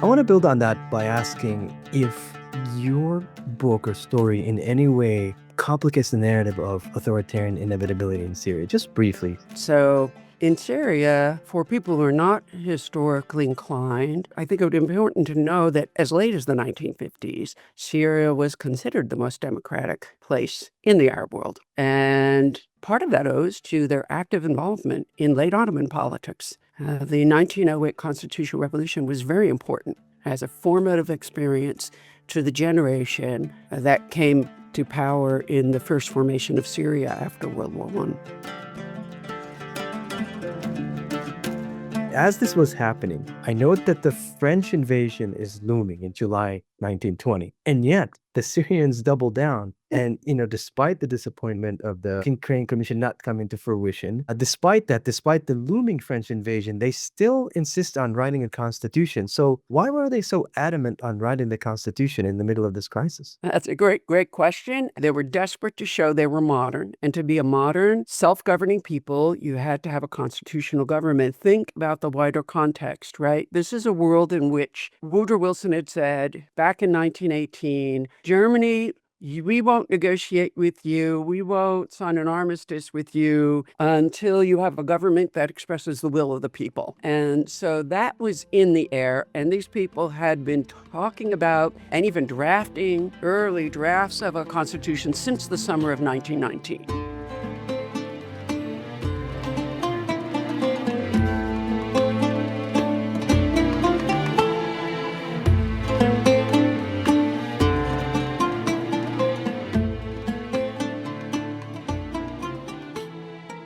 I want to build on that by asking if your book or story in any way complicates the narrative of authoritarian inevitability in Syria, just briefly. So in Syria, for people who are not historically inclined, I think it would be important to know that as late as the 1950s, Syria was considered the most democratic place in the Arab world. And part of that owes to their active involvement in late Ottoman politics. The 1908 constitutional revolution was very important as a formative experience to the generation that came to power in the first formation of Syria after World War I. As this was happening, I note that the French invasion is looming in July 1920, and yet the Syrians double down. And, despite the disappointment of the Ghayn Commission not coming to fruition, despite the looming French invasion, they still insist on writing a constitution. So why were they so adamant on writing the constitution in the middle of this crisis? That's a great question. They were desperate to show they were modern. And to be a modern, self-governing people, you had to have a constitutional government. Think about the wider context, right? This is a world in which Woodrow Wilson had said back in 1918, Germany, we won't negotiate with you. We won't sign an armistice with you until you have a government that expresses the will of the people. And so that was in the air. And these people had been talking about and even drafting early drafts of a constitution since the summer of 1919.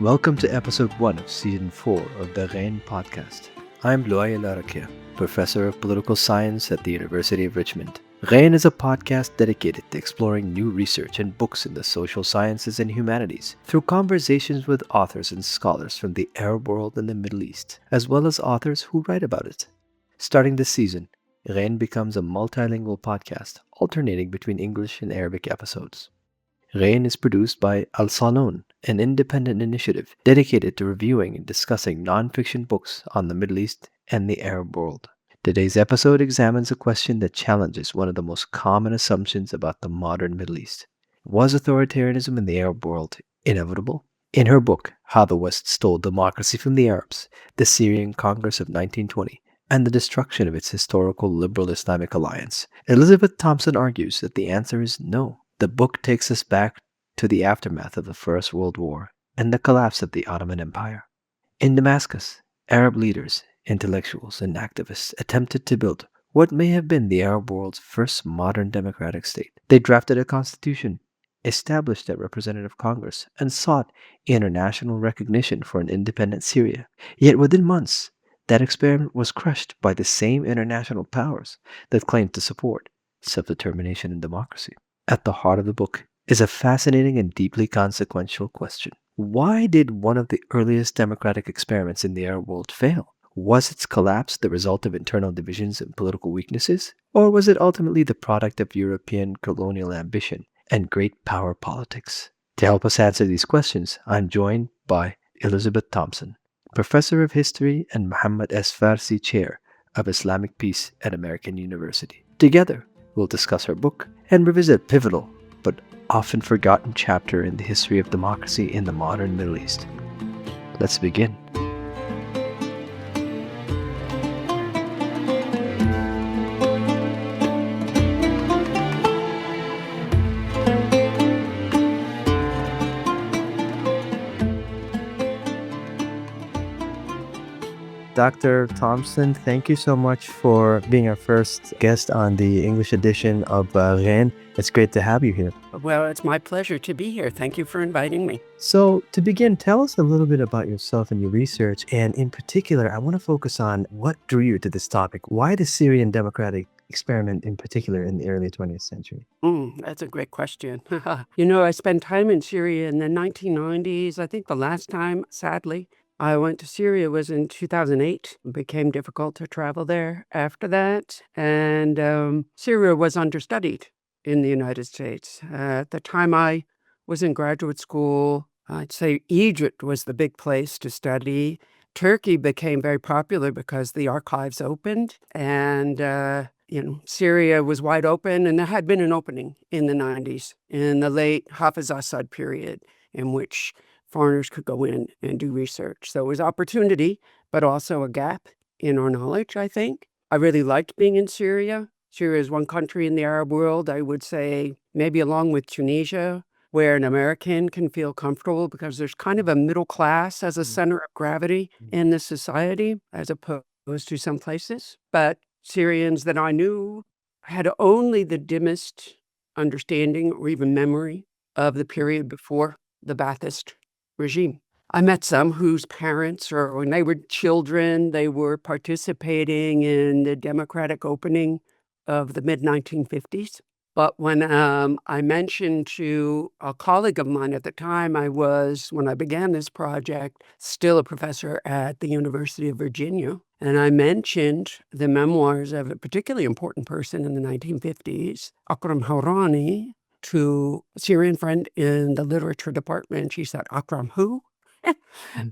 Welcome to episode 1 of season 4 of the Ghayn Podcast. I'm Luai Allarakia, professor of political science at the University of Richmond. Ghayn is a podcast dedicated to exploring new research and books in the social sciences and humanities through conversations with authors and scholars from the Arab world and the Middle East, as well as authors who write about it. Starting this season, Ghayn becomes a multilingual podcast, alternating between English and Arabic episodes. Ghayn is produced by Al Salon, an independent initiative dedicated to reviewing and discussing non-fiction books on the Middle East and the Arab world. Today's episode examines a question that challenges one of the most common assumptions about the modern Middle East. Was authoritarianism in the Arab world inevitable? In her book, How the West Stole Democracy from the Arabs, the Syrian Congress of 1920, and the destruction of its historical Liberal-Islamic alliance, Elizabeth Thompson argues that the answer is no. The book takes us back to the aftermath of the First World War and the collapse of the Ottoman Empire. In Damascus, Arab leaders, intellectuals, and activists attempted to build what may have been the Arab world's first modern democratic state. They drafted a constitution, established a representative Congress, and sought international recognition for an independent Syria. Yet within months, that experiment was crushed by the same international powers that claimed to support self-determination and democracy. At the heart of the book is a fascinating and deeply consequential question. Why did one of the earliest democratic experiments in the Arab world fail? Was its collapse the result of internal divisions and political weaknesses? Or was it ultimately the product of European colonial ambition and great power politics? To help us answer these questions, I'm joined by Elizabeth Thompson, professor of history and Muhammad S. Farsi Chair of Islamic Peace at American University. Together, we'll discuss her book and revisit a pivotal but often forgotten chapter in the history of democracy in the modern Middle East. Let's begin. Dr. Thompson, thank you so much for being our first guest on the English edition of Ghayn. It's great to have you here. Well, it's my pleasure to be here. Thank you for inviting me. So to begin, tell us a little bit about yourself and your research. And in particular, I want to focus on what drew you to this topic. Why the Syrian democratic experiment in particular in the early 20th century? That's a great question. I spent time in Syria in the 1990s. I think the last time, sadly, I went to Syria was in 2008. It became difficult to travel there after that. And Syria was understudied in the United States. At the time I was in graduate school, I'd say Egypt was the big place to study. Turkey became very popular because the archives opened and, Syria was wide open, and there had been an opening in the 90s, in the late Hafiz Assad period, in which foreigners could go in and do research. So it was opportunity, but also a gap in our knowledge, I think. I really liked being in Syria. Syria is one country in the Arab world, I would say, maybe along with Tunisia, where an American can feel comfortable because there's kind of a middle class as a center of gravity in the society, as opposed to some places. But Syrians that I knew had only the dimmest understanding or even memory of the period before the Ba'athist regime. I met some whose parents, or when they were children, they were participating in the democratic opening of the mid-1950s. But when I mentioned to a colleague of mine at the time, when I began this project, still a professor at the University of Virginia, and I mentioned the memoirs of a particularly important person in the 1950s, Akram Hawrani, to a Syrian friend in the literature department. She said, Akram who? And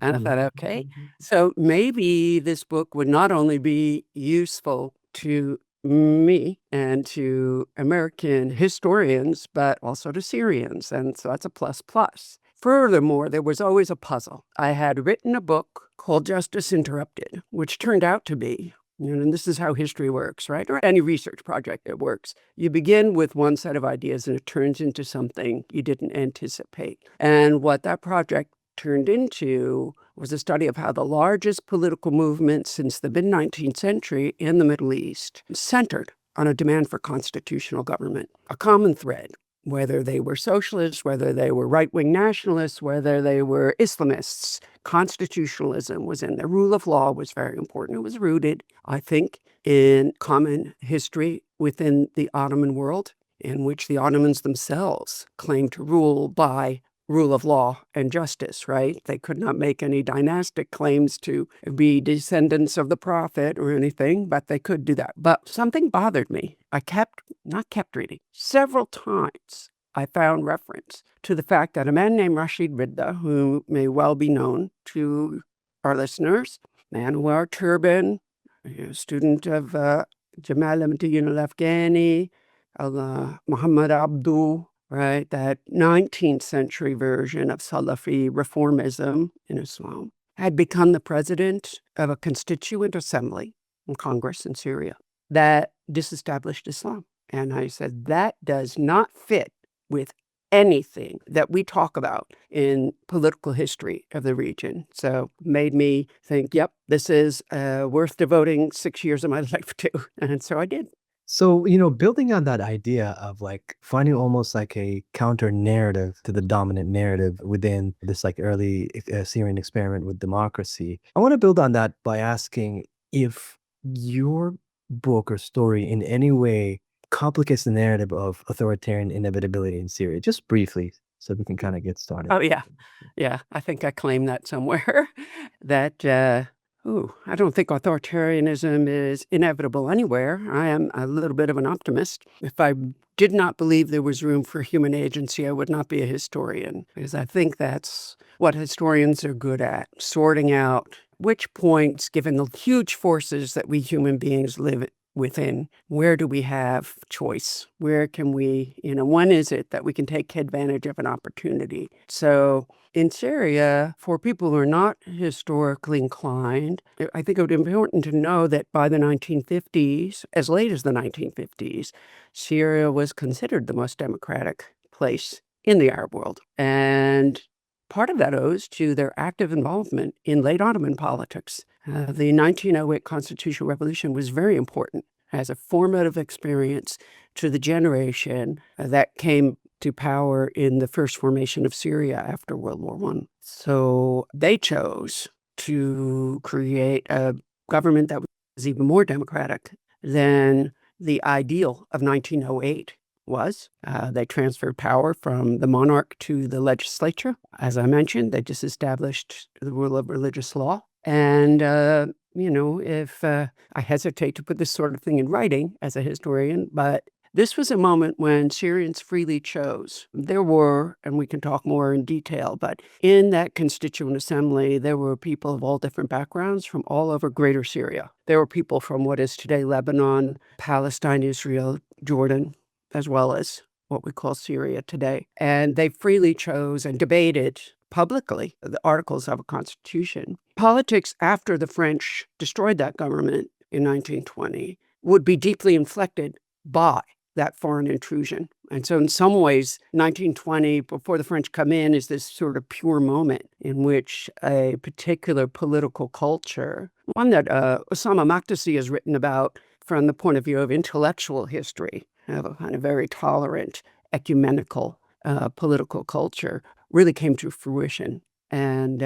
I thought, okay. So maybe this book would not only be useful to me and to American historians, but also to Syrians. And so that's a plus plus. Furthermore, there was always a puzzle. I had written a book called Justice Interrupted, which turned out to be, and this is how history works, right? Or any research project that works. You begin with one set of ideas and it turns into something you didn't anticipate. And what that project turned into was a study of how the largest political movement since the mid-19th century in the Middle East centered on a demand for constitutional government, a common thread, whether they were socialists, whether they were right-wing nationalists, whether they were Islamists. Constitutionalism was in there. Rule of law was very important. It was rooted, I think, in common history within the Ottoman world, in which the Ottomans themselves claimed to rule by rule of law and justice, right? They could not make any dynastic claims to be descendants of the prophet or anything, but they could do that. But something bothered me. I not kept reading. Several times I found reference to the fact that a man named Rashid Ridda, who may well be known to our listeners, man who wore a turban, a student of Jamal al-Din al-Afghani, Muhammad Abdu, right, that 19th century version of Salafi reformism in Islam, had become the president of a constituent assembly in Congress in Syria that disestablished Islam. And I said, that does not fit with anything that we talk about in political history of the region. So made me think, yep, this is worth devoting 6 years of my life to. And so I did. So, building on that idea of like finding almost like a counter narrative to the dominant narrative within this like early Syrian experiment with democracy, I want to build on that by asking if your book or story in any way complicates the narrative of authoritarian inevitability in Syria, just briefly, so we can kind of get started. Oh, yeah. Yeah, I think I claim that somewhere, that I don't think authoritarianism is inevitable anywhere. I am a little bit of an optimist. If I did not believe there was room for human agency, I would not be a historian, because I think that's what historians are good at, sorting out which points, given the huge forces that we human beings live within, where do we have choice? Where can we, when is it that we can take advantage of an opportunity? So in Syria, for people who are not historically inclined, I think it would be important to know that by the 1950s, as late as the 1950s, Syria was considered the most democratic place in the Arab world. And part of that owes to their active involvement in late Ottoman politics. The 1908 constitutional revolution was very important as a formative experience to the generation that came to power in the first formation of Syria after World War I. So they chose to create a government that was even more democratic than the ideal of 1908 was. They transferred power from the monarch to the legislature. As I mentioned, they disestablished the rule of religious law. And, if I hesitate to put this sort of thing in writing as a historian, but This was a moment when Syrians freely chose. There were, and we can talk more in detail, but in that constituent assembly, there were people of all different backgrounds from all over Greater Syria. There were people from what is today Lebanon, Palestine, Israel, Jordan, as well as what we call Syria today. And they freely chose and debated publicly the articles of a constitution. Politics after the French destroyed that government in 1920 would be deeply inflected by that foreign intrusion. And so in some ways, 1920, before the French come in, is this sort of pure moment in which a particular political culture, one that Osama Makdisi has written about from the point of view of intellectual history, of a kind of very tolerant, ecumenical political culture, really came to fruition. And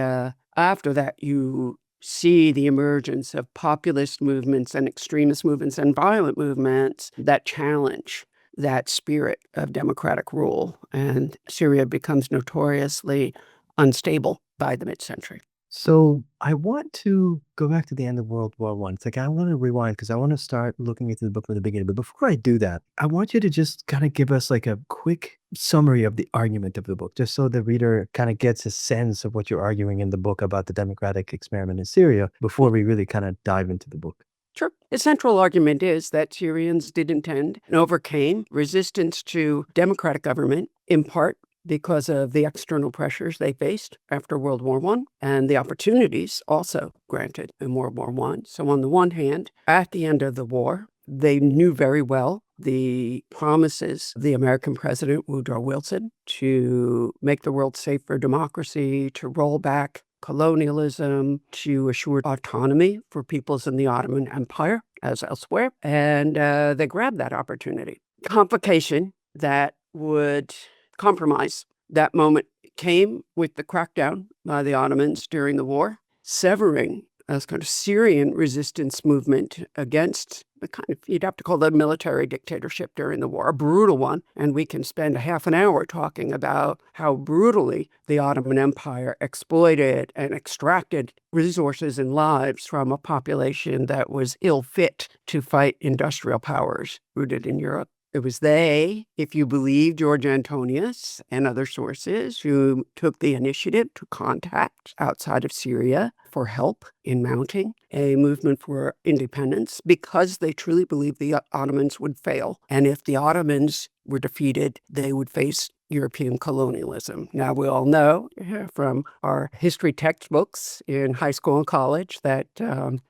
after that, you see the emergence of populist movements and extremist movements and violent movements that challenge that spirit of democratic rule. And Syria becomes notoriously unstable by the mid-century. So I want to go back to the end of World War I. It's like I want to rewind because I want to start looking into the book from the beginning. But before I do that, I want you to just kind of give us like a quick summary of the argument of the book, just so the reader kind of gets a sense of what you're arguing in the book about the democratic experiment in Syria before we really kind of dive into the book. Sure. The central argument is that Syrians did intend and overcame resistance to democratic government, in part because of the external pressures they faced after World War I and the opportunities also granted in World War I. So on the one hand, at the end of the war, they knew very well the promises of the American president, Woodrow Wilson, to make the world safe for democracy, to roll back colonialism, to assure autonomy for peoples in the Ottoman Empire as elsewhere. And they grabbed that opportunity. Complication that would compromise that moment came with the crackdown by the Ottomans during the war, severing a kind of Syrian resistance movement against the kind of, you'd have to call it a military dictatorship during the war, a brutal one. And we can spend a half an hour talking about how brutally the Ottoman Empire exploited and extracted resources and lives from a population that was ill fit to fight industrial powers rooted in Europe. It was they, if you believe George Antonius and other sources, who took the initiative to contact outside of Syria for help in mounting a movement for independence because they truly believed the Ottomans would fail. And if the Ottomans were defeated, they would face European colonialism. Now, we all know from our history textbooks in high school and college that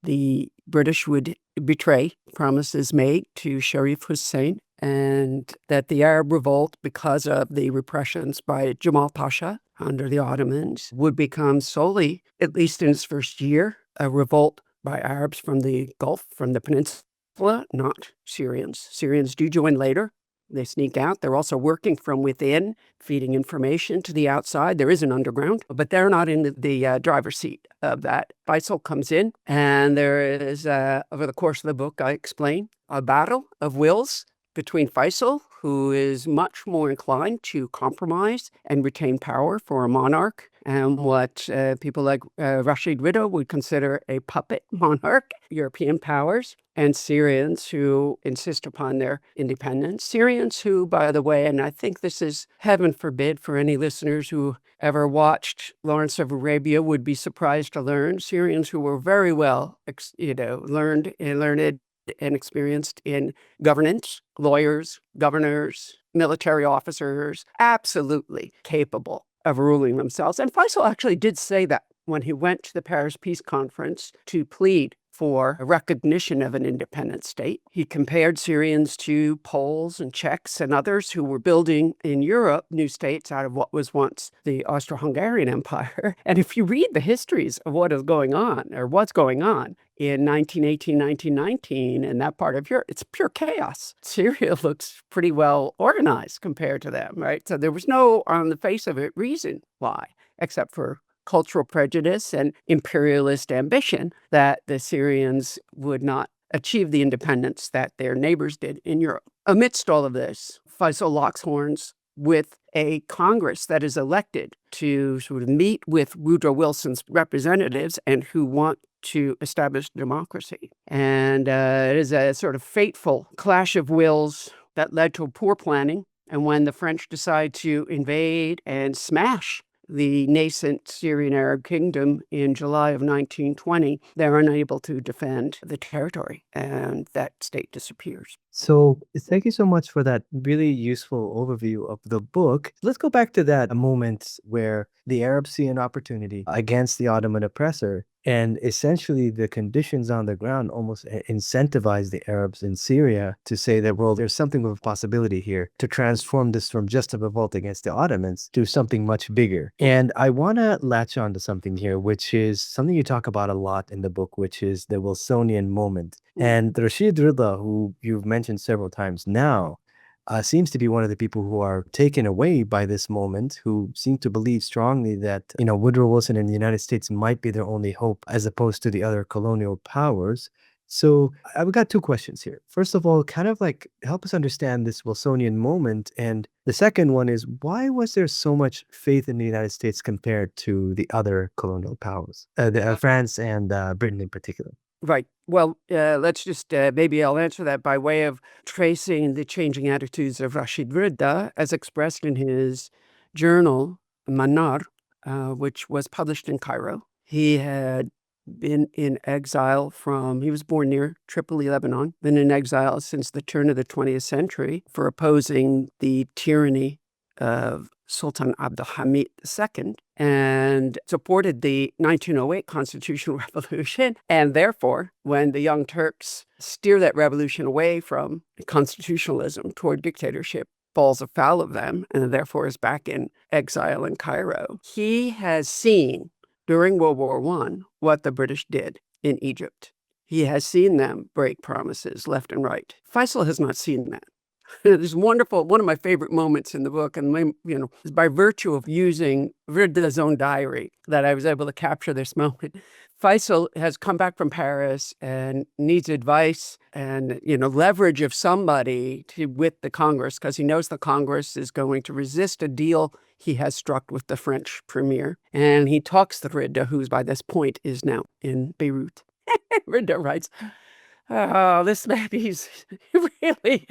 the British would betray promises made to Sharif Hussein, and that the Arab revolt, because of the repressions by Jamal Pasha under the Ottomans, would become solely, at least in its first year, a revolt by Arabs from the Gulf, from the peninsula, not Syrians. Syrians do join later. They sneak out. They're also working from within, feeding information to the outside. There is an underground, but they're not in the driver's seat of that. Faisal comes in, and there is, over the course of the book, I explain, a battle of wills between Faisal, who is much more inclined to compromise and retain power for a monarch, and what people like Rashid Rida would consider a puppet monarch, European powers, and Syrians who insist upon their independence. Syrians who, by the way, and I think this is heaven forbid for any listeners who ever watched Lawrence of Arabia would be surprised to learn, Syrians who were very well, learned and experienced in governance, lawyers, governors, military officers, absolutely capable of ruling themselves. And Faisal actually did say that when he went to the Paris Peace Conference to plead for a recognition of an independent state. He compared Syrians to Poles and Czechs and others who were building in Europe new states out of what was once the Austro-Hungarian Empire. And if you read the histories of what is going on, or what's going on in 1918, 1919, in that part of Europe, it's pure chaos. Syria looks pretty well organized compared to them, right? So there was no, on the face of it, reason why, except for cultural prejudice and imperialist ambition, that the Syrians would not achieve the independence that their neighbors did in Europe. Amidst all of this, Faisal locks horns with a Congress that is elected to sort of meet with Woodrow Wilson's representatives and who want to establish democracy. And it is a sort of fateful clash of wills that led to poor planning. And when the French decide to invade and smash the nascent Syrian Arab kingdom in July of 1920, they're unable to defend the territory, and that state disappears. So thank you so much for that really useful overview of the book. Let's go back to that moment where the Arabs see an opportunity against the Ottoman oppressor. And essentially, the conditions on the ground almost incentivize the Arabs in Syria to say that, well, there's something of a possibility here to transform this from just a revolt against the Ottomans to something much bigger. And I want to latch on to something here, which is something you talk about a lot in the book, which is the Wilsonian moment. And Rashid Rida, who you've mentioned several times now, seems to be one of the people who are taken away by this moment, who seem to believe strongly that, Woodrow Wilson and the United States might be their only hope as opposed to the other colonial powers. So I've got two questions here. First of all, kind of like help us understand this Wilsonian moment. And the second one is, why was there so much faith in the United States compared to the other colonial powers, France and Britain in particular? Right. Well, let's just maybe I'll answer that by way of tracing the changing attitudes of Rashid Rida as expressed in his journal, Manar, which was published in Cairo. He had been in exile he was born near Tripoli, Lebanon, been in exile since the turn of the 20th century for opposing the tyranny of Sultan Abdulhamid II, and supported the 1908 constitutional revolution. And therefore, when the Young Turks steer that revolution away from constitutionalism toward dictatorship, falls afoul of them, and therefore is back in exile in Cairo. He has seen during World War I what the British did in Egypt. He has seen them break promises left and right. Faisal has not seen that. There's one of my favorite moments in the book, and is by virtue of using Rida's own diary that I was able to capture this moment. Faisal has come back from Paris and needs advice and leverage of somebody with the Congress, because he knows the Congress is going to resist a deal he has struck with the French premier. And he talks to Rida, who by this point is now in Beirut. Rida writes, "Oh, this man, he's really,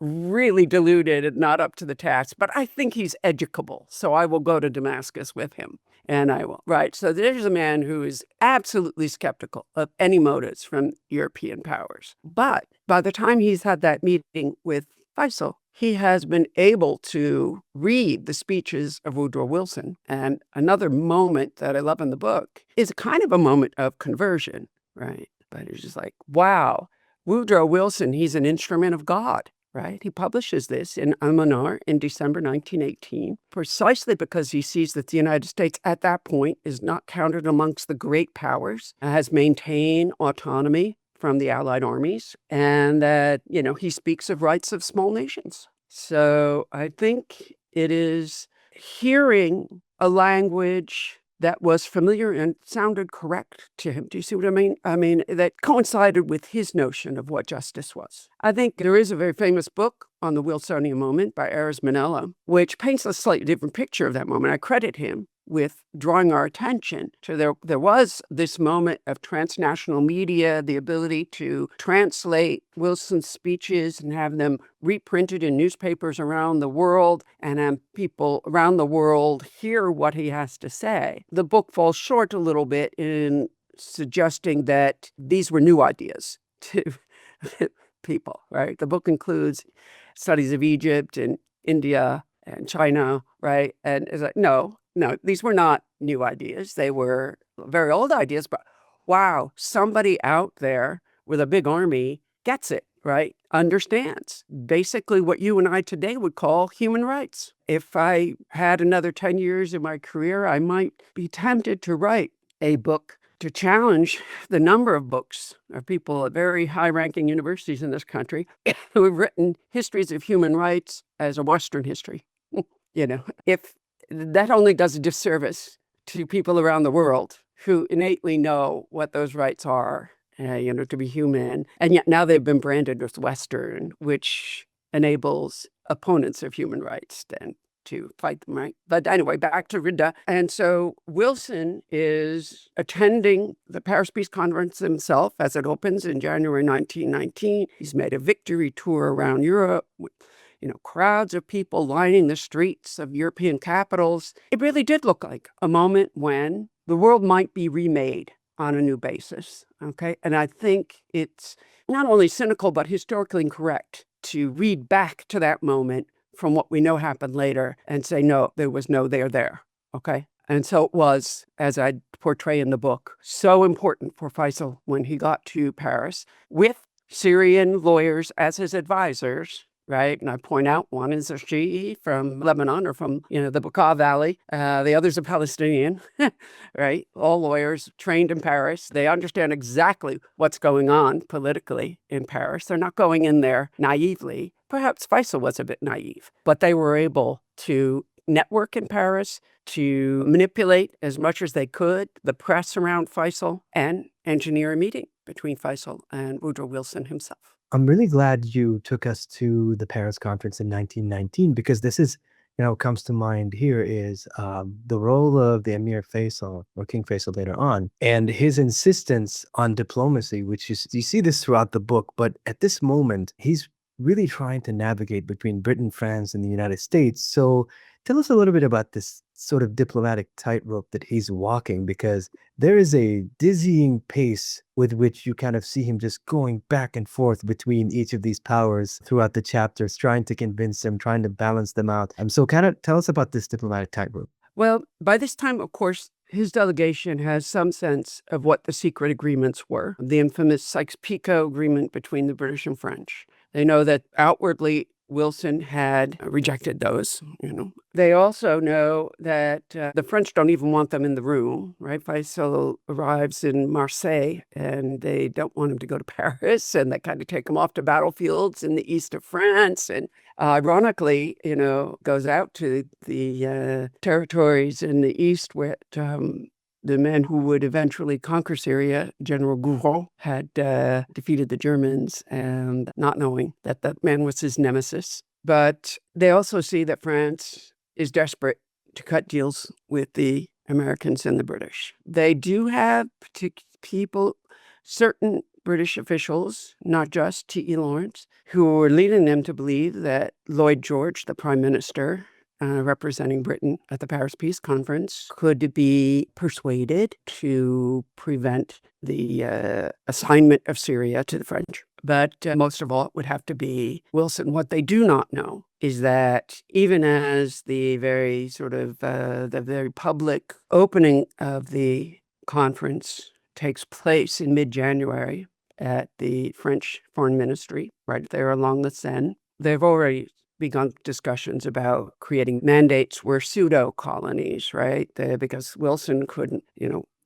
really deluded and not up to the task, but I think he's educable, so I will go to Damascus with him." And I will. Right. So there's a man who is absolutely skeptical of any motives from European powers. But by the time he's had that meeting with Faisal, he has been able to read the speeches of Woodrow Wilson. And another moment that I love in the book is kind of a moment of conversion, right? But it's just like, wow, Woodrow Wilson, he's an instrument of God, right? He publishes this in Al-Manar in December 1918, precisely because he sees that the United States at that point is not counted amongst the great powers, has maintained autonomy from the Allied armies, and that, he speaks of rights of small nations. So I think it is hearing a language that was familiar and sounded correct to him. Do you see what I mean? I mean, that coincided with his notion of what justice was. I think there is a very famous book on the Wilsonian moment by Aras Manella, which paints a slightly different picture of that moment. I credit him with drawing our attention to there was this moment of transnational media, the ability to translate Wilson's speeches and have them reprinted in newspapers around the world, and have people around the world hear what he has to say. The book falls short a little bit in suggesting that these were new ideas to people, right? The book includes studies of Egypt and India and China, right? And it's like, no, these were not new ideas. They were very old ideas, but wow, somebody out there with a big army gets it, right? Understands basically what you and I today would call human rights. If I had another 10 years in my career, I might be tempted to write a book to challenge the number of books of people at very high-ranking universities in this country who have written histories of human rights as a Western history. If that only does a disservice to people around the world who innately know what those rights are, to be human. And yet now they've been branded as Western, which enables opponents of human rights then to fight them, right? But anyway, back to Rida. And so Wilson is attending the Paris Peace Conference himself as it opens in January 1919. He's made a victory tour around Europe with, crowds of people lining the streets of European capitals. It really did look like a moment when the world might be remade on a new basis, okay? And I think it's not only cynical, but historically incorrect to read back to that moment from what we know happened later and say, no, there was no there, okay? And so it was, as I portray in the book, so important for Faisal when he got to Paris with Syrian lawyers as his advisors, right? And I point out one is a Shi'i from Lebanon or from, the Bekaa Valley. The other's a Palestinian, right? All lawyers trained in Paris. They understand exactly what's going on politically in Paris. They're not going in there naively. Perhaps Faisal was a bit naive, but they were able to network in Paris, to manipulate as much as they could the press around Faisal and engineer a meeting between Faisal and Woodrow Wilson himself. I'm really glad you took us to the Paris conference in 1919 because this is, what comes to mind here is the role of the Emir Faisal or King Faisal later on and his insistence on diplomacy, which you see this throughout the book. But at this moment, he's really trying to navigate between Britain, France, and the United States. So tell us a little bit about this sort of diplomatic tightrope that he's walking, because there is a dizzying pace with which you kind of see him just going back and forth between each of these powers throughout the chapters, trying to convince them, trying to balance them out. So kind of tell us about this diplomatic tightrope. Well, by this time, of course, his delegation has some sense of what the secret agreements were, the infamous Sykes-Picot agreement between the British and French. They know that outwardly Wilson had rejected those, They also know that the French don't even want them in the room, right? Faisal arrives in Marseille and they don't want him to go to Paris, and they kind of take him off to battlefields in the east of France. And ironically, goes out to the territories in the east where the man who would eventually conquer Syria, General Gouraud, had defeated the Germans, and not knowing that that man was his nemesis. But they also see that France is desperate to cut deals with the Americans and the British. They do have certain British officials, not just T.E. Lawrence, who were leading them to believe that Lloyd George, the prime minister, representing Britain at the Paris Peace Conference, could be persuaded to prevent the assignment of Syria to the French. But most of all, it would have to be Wilson. What they do not know is that even as the very the very public opening of the conference takes place in mid-January at the French Foreign Ministry, right there along the Seine, they've already begun discussions about creating mandates were pseudo colonies, right? Because Wilson couldn't,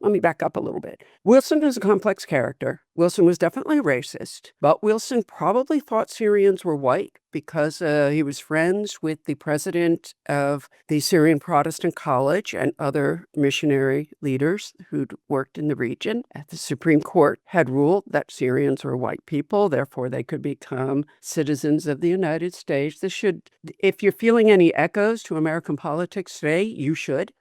let me back up a little bit. Wilson is a complex character. Wilson was definitely racist, but Wilson probably thought Syrians were white because he was friends with the president of the Syrian Protestant College and other missionary leaders who'd worked in the region. The Supreme Court had ruled that Syrians were white people, therefore they could become citizens of the United States. If you're feeling any echoes to American politics today, you should.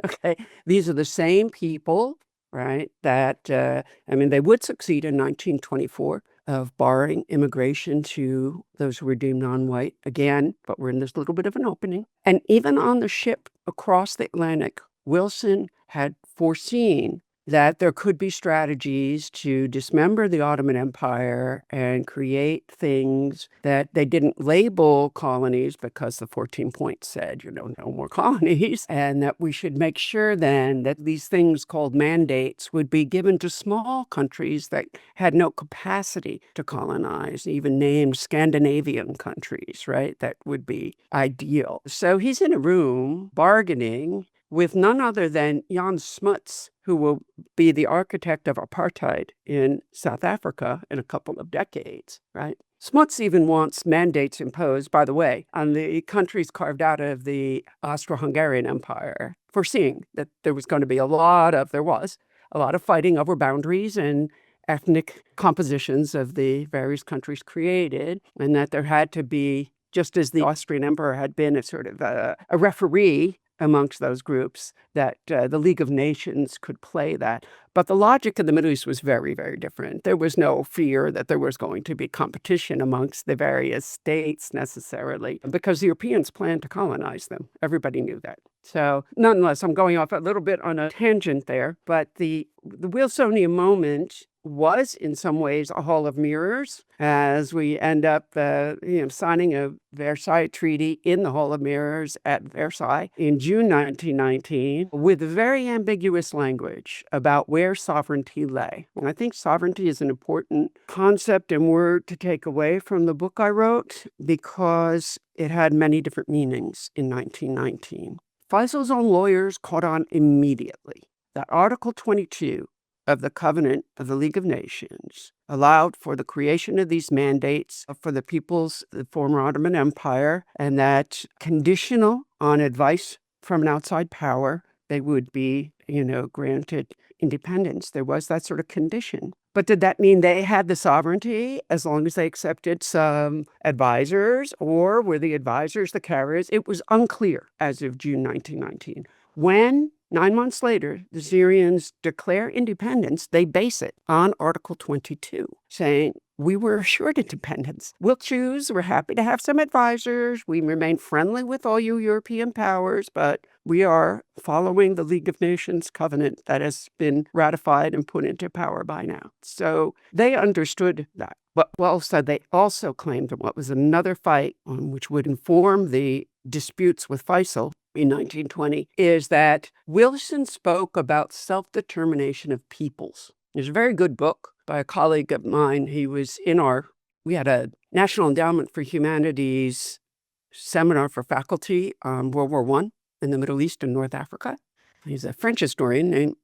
Okay, these are the same people, right, that, they would succeed in 1924 of barring immigration to those who were deemed non-white again, but we're in this little bit of an opening. And even on the ship across the Atlantic, Wilson had foreseen that there could be strategies to dismember the Ottoman Empire and create things that they didn't label colonies because the 14 points said, no more colonies, and that we should make sure then that these things called mandates would be given to small countries that had no capacity to colonize, even named Scandinavian countries, right? That would be ideal. So he's in a room bargaining with none other than Jan Smuts, who will be the architect of apartheid in South Africa in a couple of decades, right? Smuts even wants mandates imposed, by the way, on the countries carved out of the Austro-Hungarian Empire, foreseeing that there was going to be a lot of fighting over boundaries and ethnic compositions of the various countries created, and that there had to be just as the Austrian Empire had been a sort of a referee amongst those groups, that the League of Nations could play that. But the logic in the Middle East was very, very different. There was no fear that there was going to be competition amongst the various states necessarily, because the Europeans planned to colonize them. Everybody knew that. So nonetheless, I'm going off a little bit on a tangent there, but the Wilsonian moment was in some ways a hall of mirrors, as we end up signing a Versailles Treaty in the Hall of Mirrors at Versailles in June 1919 with very ambiguous language about where sovereignty lay. And I think sovereignty is an important concept and word to take away from the book I wrote, because it had many different meanings in 1919. Faisal's own lawyers caught on immediately that Article 22 of the Covenant of the League of Nations allowed for the creation of these mandates for the peoples of the former Ottoman Empire, and that conditional on advice from an outside power, they would be, granted independence. There was that sort of condition. But did that mean they had the sovereignty as long as they accepted some advisors, or were the advisors the carriers? It was unclear as of June 1919. When 9 months later, the Syrians declare independence, they base it on Article 22, saying, we were assured independence. We'll choose. We're happy to have some advisors. We remain friendly with all you European powers, but we are following the League of Nations covenant that has been ratified and put into power by now. So they understood that. But they also claimed that what was another fight which would inform the disputes with Faisal in 1920 is that Wilson spoke about self-determination of peoples. There's a very good book by a colleague of mine. We had a National Endowment for Humanities seminar for faculty on World War I in the Middle East and North Africa. He's a French historian named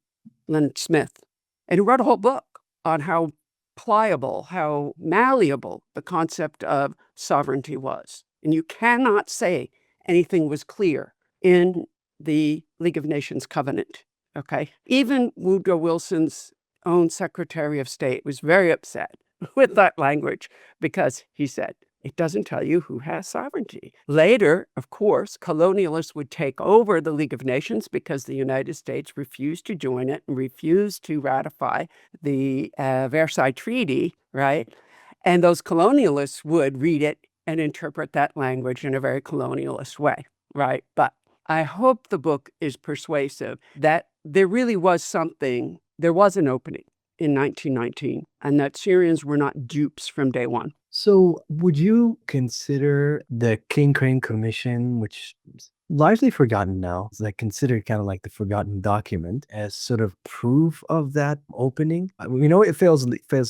Leonard Smith. And he wrote a whole book on how pliable, how malleable the concept of sovereignty was. And you cannot say anything was clear in the League of Nations covenant, okay? Even Woodrow Wilson's own Secretary of State was very upset with that language, because he said, it doesn't tell you who has sovereignty. Later, of course, colonialists would take over the League of Nations because the United States refused to join it and refused to ratify the Versailles Treaty, right? And those colonialists would read it and interpret that language in a very colonialist way, right? But I hope the book is persuasive that there really was there was an opening in 1919, and that Syrians were not dupes from day one. So would you consider the King Crane Commission, which is largely forgotten now, it's like considered kind of like the forgotten document, as sort of proof of that opening? We know it fails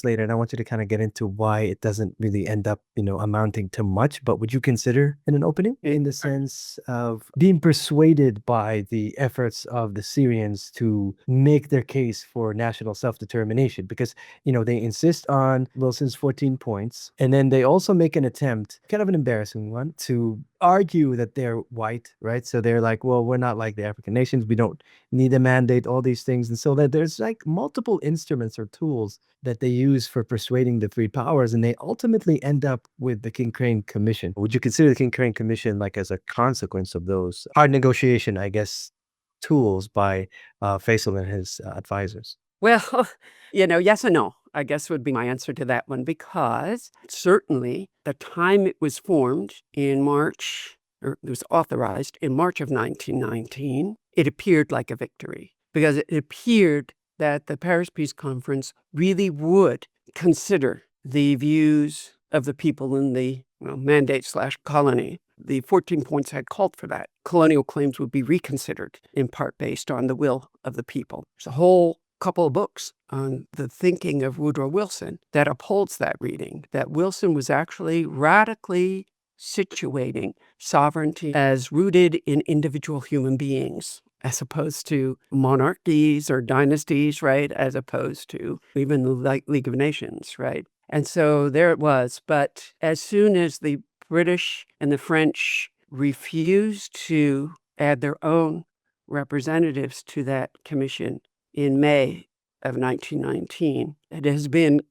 later, and I want you to kind of get into why it doesn't really end up, amounting to much. But would you consider it an opening in the sense of being persuaded by the efforts of the Syrians to make their case for national self-determination? Because, they insist on Wilson's 14 points, and then they also make an attempt, kind of an embarrassing one, to argue that they're white, right? So they're like, well, we're not like the African nations. We don't need a mandate, all these things. And so that there's like multiple instruments or tools that they use for persuading the three powers. And they ultimately end up with the King Crane Commission. Would you consider the King Crane Commission like as a consequence of those hard negotiation, I guess, tools by Faisal and his advisors? Well, yes and no, I guess would be my answer to that one, because certainly the time it was formed in March, or it was authorized in March of 1919, it appeared like a victory, because it appeared that the Paris Peace Conference really would consider the views of the people in the mandate/colony. The 14 points had called for that. Colonial claims would be reconsidered, in part based on the will of the people. There's a whole couple of books on the thinking of Woodrow Wilson that upholds that reading, that Wilson was actually radically situating sovereignty as rooted in individual human beings, as opposed to monarchies or dynasties, right? As opposed to even the League of Nations, right? And so there it was. But as soon as the British and the French refused to add their own representatives to that commission in May of 1919, it has been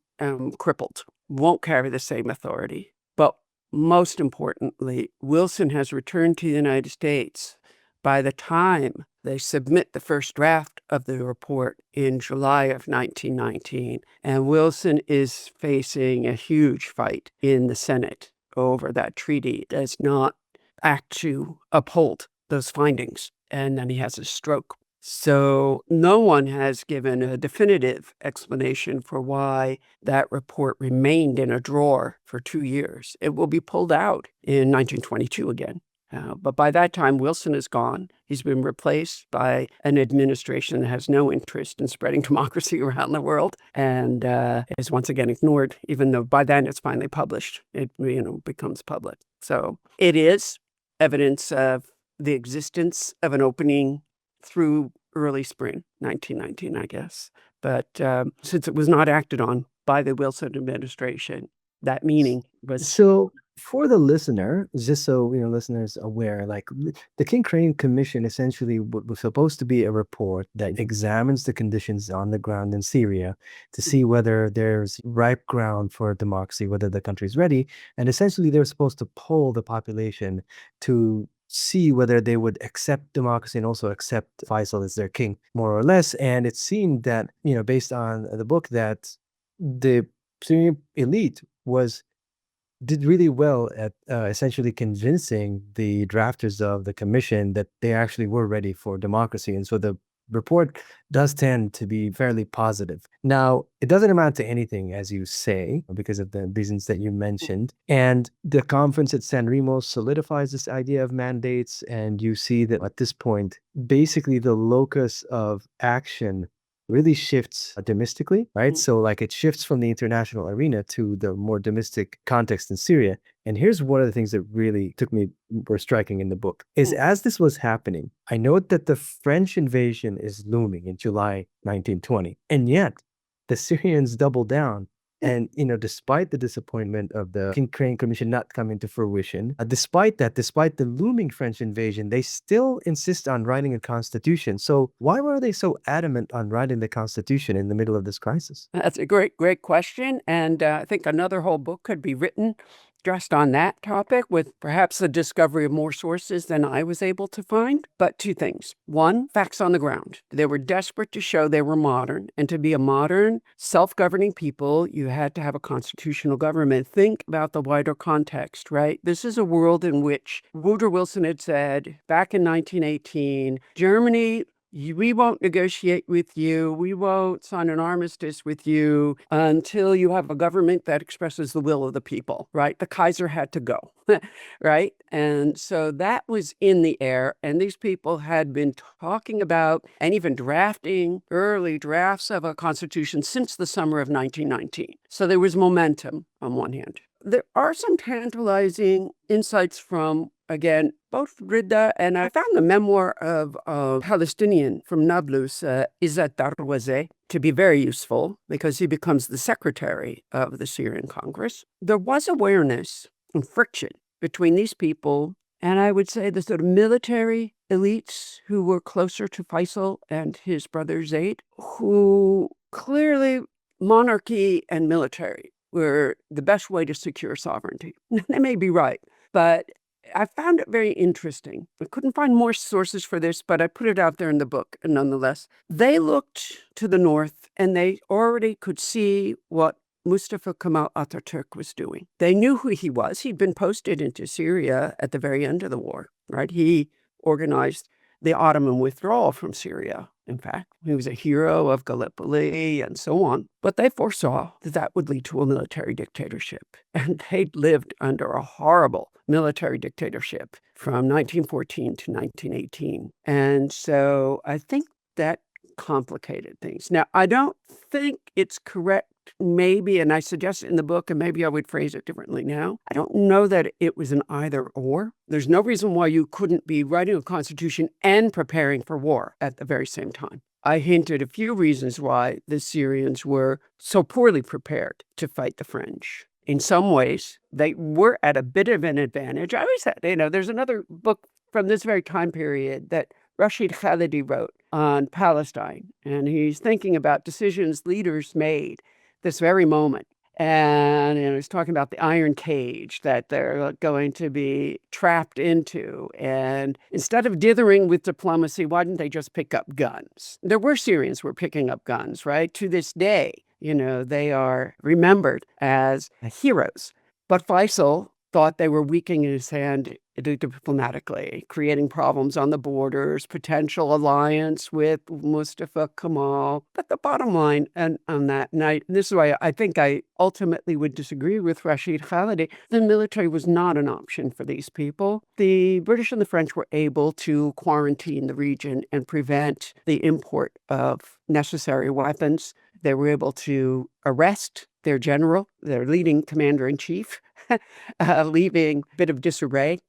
crippled, won't carry the same authority. But most importantly, Wilson has returned to the United States by the time they submit the first draft of the report in July of 1919. And Wilson is facing a huge fight in the Senate over that treaty. Does not act to uphold those findings. And then he has a stroke. So no one has given a definitive explanation for why that report remained in a drawer for 2 years. It will be pulled out in 1922 again. But by that time, Wilson is gone. He's been replaced by an administration that has no interest in spreading democracy around the world and is once again ignored, even though by then it's finally published. It becomes public. So it is evidence of the existence of an opening through early spring 1919, I guess. But since it was not acted on by the Wilson administration, that meaning was... So for the listener, just so listeners aware, like the King Crane Commission essentially was supposed to be a report that examines the conditions on the ground in Syria to see whether there's ripe ground for democracy, whether the country's ready. And essentially they're supposed to poll the population to see whether they would accept democracy and also accept Faisal as their king, more or less. And it seemed that, based on the book, that the Syrian elite did really well at essentially convincing the drafters of the commission that they actually were ready for democracy. And so the report does tend to be fairly positive. Now, it doesn't amount to anything, as you say, because of the reasons that you mentioned. And the conference at San Remo solidifies this idea of mandates. And you see that at this point, basically the locus of action really shifts domestically, right? So like it shifts from the international arena to the more domestic context in Syria. And here's one of the things that really were striking in the book is as this was happening, I note that the French invasion is looming in July 1920. And yet the Syrians double down. And, despite the disappointment of the King Crane Commission not coming to fruition, despite the looming French invasion, they still insist on writing a constitution. So why were they so adamant on writing the constitution in the middle of this crisis? That's a great question. And I think another whole book could be written just on that topic with perhaps the discovery of more sources than I was able to find. But two things. One, facts on the ground. They were desperate to show they were modern. And to be a modern, self-governing people, you had to have a constitutional government. Think about the wider context, right? This is a world in which Woodrow Wilson had said back in 1918, Germany, we won't negotiate with you. We won't sign an armistice with you until you have a government that expresses the will of the people, right? The Kaiser had to go, right? And so that was in the air. And these people had been talking about and even drafting early drafts of a constitution since the summer of 1919. So there was momentum on one hand. There are some tantalizing insights from, again, both Rida, and I found the memoir of a Palestinian from Nablus, Izzat Darwazeh, to be very useful because he becomes the secretary of the Syrian Congress. There was awareness and friction between these people and I would say the sort of military elites who were closer to Faisal and his brother Zayd, who clearly monarchy and military were the best way to secure sovereignty. They may be right, but I found it very interesting. I couldn't find more sources for this, but I put it out there in the book nonetheless. They looked to the north and they already could see what Mustafa Kemal Atatürk was doing. They knew who he was. He'd been posted into Syria at the very end of the war, right? He organized the Ottoman withdrawal from Syria. In fact, he was a hero of Gallipoli and so on. But they foresaw that that would lead to a military dictatorship. And they'd lived under a horrible military dictatorship from 1914 to 1918. And so I think that complicated things. Now, I don't think it's correct, maybe, and I suggest it in the book, and maybe I would phrase it differently now. I don't know that it was an either or. There's no reason why you couldn't be writing a constitution and preparing for war at the very same time. I hinted a few reasons why the Syrians were so poorly prepared to fight the French. In some ways, they were at a bit of an advantage. I always said, there's another book from this very time period that Rashid Khalidi wrote on Palestine, and he's thinking about decisions leaders made this very moment. And he's talking about the iron cage that they're going to be trapped into. And instead of dithering with diplomacy, why didn't they just pick up guns? There were Syrians who were picking up guns, right? To this day, they are remembered as heroes. But Faisal thought they were weakening his hand diplomatically, creating problems on the borders, potential alliance with Mustafa Kemal. But the bottom line on that night, this is why I think I ultimately would disagree with Rashid Khalidi, the military was not an option for these people. The British and the French were able to quarantine the region and prevent the import of necessary weapons. They were able to arrest their general, their leading commander-in-chief, leaving a bit of disarray.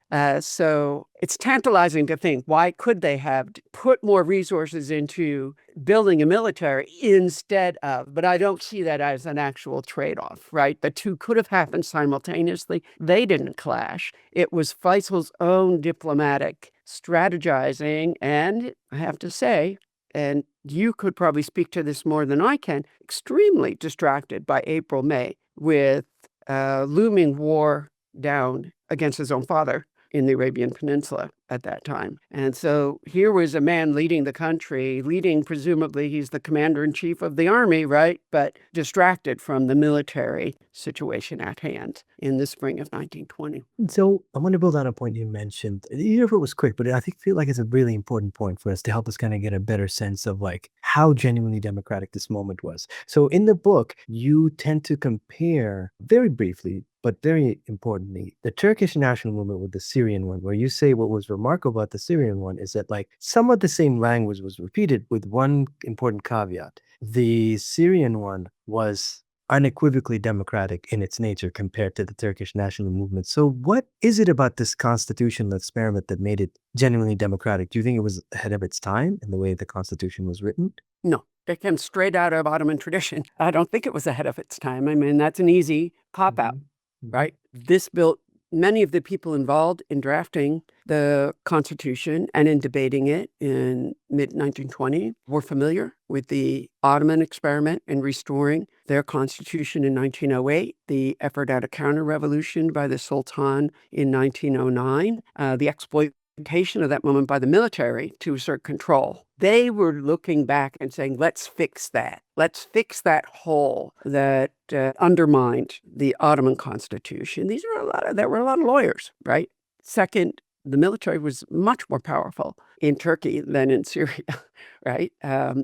So it's tantalizing to think, why could they have put more resources into building a military instead of, but I don't see that as an actual trade-off, right? The two could have happened simultaneously. They didn't clash. It was Faisal's own diplomatic strategizing, and I have to say, and you could probably speak to this more than I can, extremely distracted by April, May, with looming war down against his own father in the Arabian Peninsula at that time. And so here was a man leading the country, presumably he's the commander-in-chief of the army, right? But distracted from the military situation at hand in the spring of 1920. So I want to build on a point you mentioned. Even if it was quick, but I feel like it's a really important point for us to help us kind of get a better sense of like how genuinely democratic this moment was. So in the book, you tend to compare very briefly, but very importantly, the Turkish national movement with the Syrian one, where you say what was remarkable about the Syrian one is that like some of the same language was repeated with one important caveat. The Syrian one was unequivocally democratic in its nature compared to the Turkish national movement. So what is it about this constitutional experiment that made it genuinely democratic? Do you think it was ahead of its time in the way the constitution was written? No, it came straight out of Ottoman tradition. I don't think it was ahead of its time. I mean, that's an easy cop-out, right? This built many of the people involved in drafting the Constitution and in debating it in mid-1920 were familiar with the Ottoman experiment in restoring their constitution in 1908, the effort at a counter-revolution by the Sultan in 1909, the exploitation of that moment by the military to assert control. They were looking back and saying, let's fix that. Let's fix that hole that undermined the Ottoman constitution. There were a lot of lawyers, right? Second, the military was much more powerful in Turkey than in Syria, right?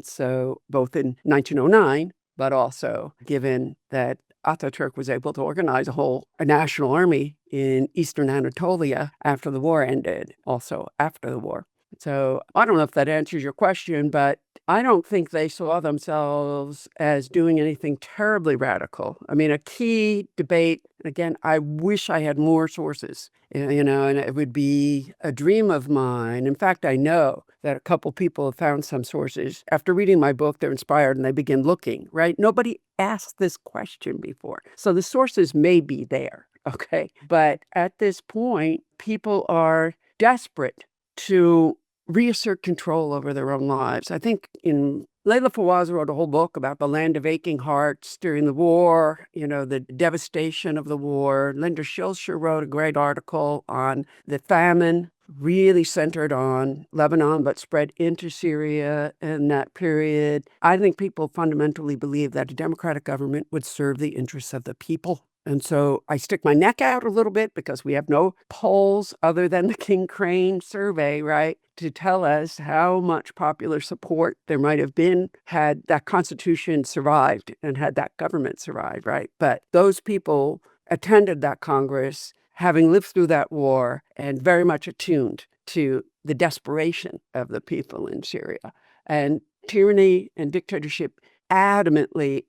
So both in 1909, but also given that Ataturk was able to organize a national army in eastern Anatolia after the war ended, also after the war. So I don't know if that answers your question, but I don't think they saw themselves as doing anything terribly radical. I mean, a key debate, again, I wish I had more sources, and it would be a dream of mine. In fact, I know that a couple people have found some sources. After reading my book, they're inspired and they begin looking, right? Nobody asked this question before. So the sources may be there, okay? But at this point, people are desperate to reassert control over their own lives. I think Layla Fawaz wrote a whole book about the land of aching hearts during the war, the devastation of the war. Linda Schilscher wrote a great article on the famine, really centered on Lebanon, but spread into Syria in that period. I think people fundamentally believe that a democratic government would serve the interests of the people. And so I stick my neck out a little bit because we have no polls other than the King Crane survey, right, to tell us how much popular support there might have been had that Constitution survived and had that government survived, right? But those people attended that Congress having lived through that war and very much attuned to the desperation of the people in Syria. And tyranny and dictatorship adamantly,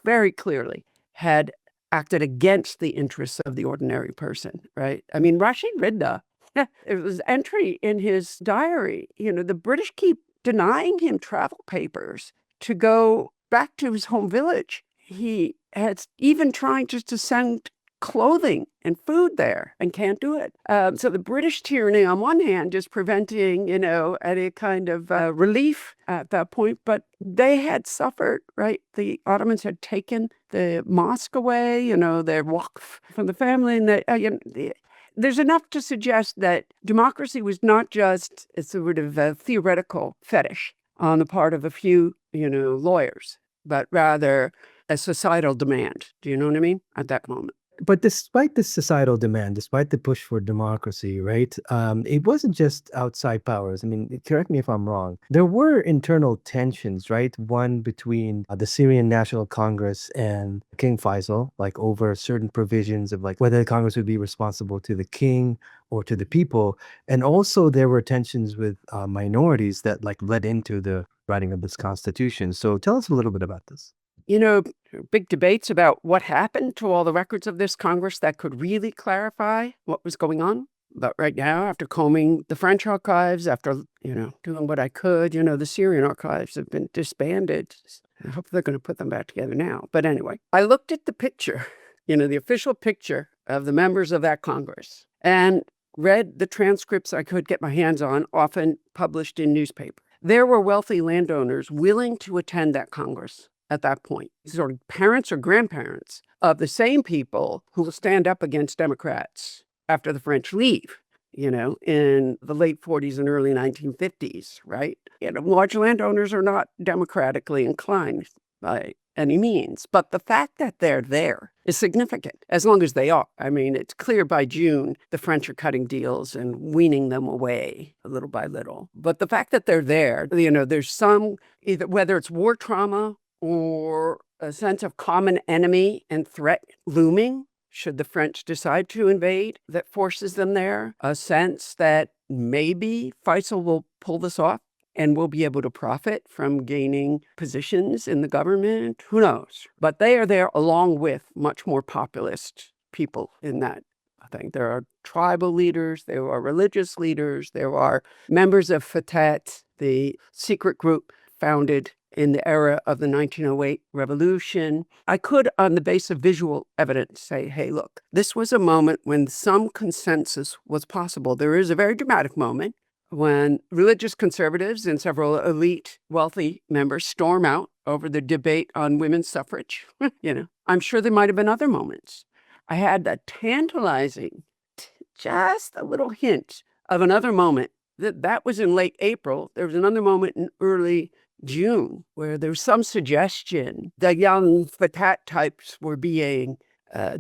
very clearly had acted against the interests of the ordinary person, right? I mean, Rashid Ridda, it was entry in his diary. The British keep denying him travel papers to go back to his home village. He had even trying just to send clothing and food there and can't do it. So the British tyranny on one hand is preventing, any kind of relief at that point, but they had suffered, right? The Ottomans had taken the mosque away, their waqf from the family, and there's enough to suggest that democracy was not just a sort of a theoretical fetish on the part of a few, lawyers, but rather a societal demand. Do you know what I mean? At that moment. But despite this societal demand, despite the push for democracy, right, it wasn't just outside powers. I mean, correct me if I'm wrong. There were internal tensions, right? One between the Syrian National Congress and King Faisal, like over certain provisions of like whether the Congress would be responsible to the king or to the people. And also there were tensions with minorities that like led into the writing of this constitution. So tell us a little bit about this. Big debates about what happened to all the records of this Congress that could really clarify what was going on. But right now, after combing the French archives, after, doing what I could, the Syrian archives have been disbanded. I hope they're going to put them back together now. But anyway, I looked at the picture, the official picture of the members of that Congress and read the transcripts I could get my hands on, often published in newspapers. There were wealthy landowners willing to attend that Congress. At that point, sort of parents or grandparents of the same people who will stand up against Democrats after the French leave, in the late 40s and early 1950s, right? Large landowners are not democratically inclined by any means, but the fact that they're there is significant, as long as they are. I mean, it's clear by June the French are cutting deals and weaning them away little by little. But the fact that they're there, there's some, either whether it's war trauma or a sense of common enemy and threat looming, should the French decide to invade, that forces them there. A sense that maybe Faisal will pull this off and will be able to profit from gaining positions in the government. Who knows? But they are there along with much more populist people in that. I think there are tribal leaders, there are religious leaders, there are members of Fatah, the secret group founded in the era of the 1908 revolution. I could, on the basis of visual evidence, say, hey, look, this was a moment when some consensus was possible. There is a very dramatic moment when religious conservatives and several elite wealthy members storm out over the debate on women's suffrage. I'm sure there might have been other moments. I had a tantalizing, just a little hint of another moment. That was in late April. There was another moment in early June, where there was some suggestion that young Fatah types were being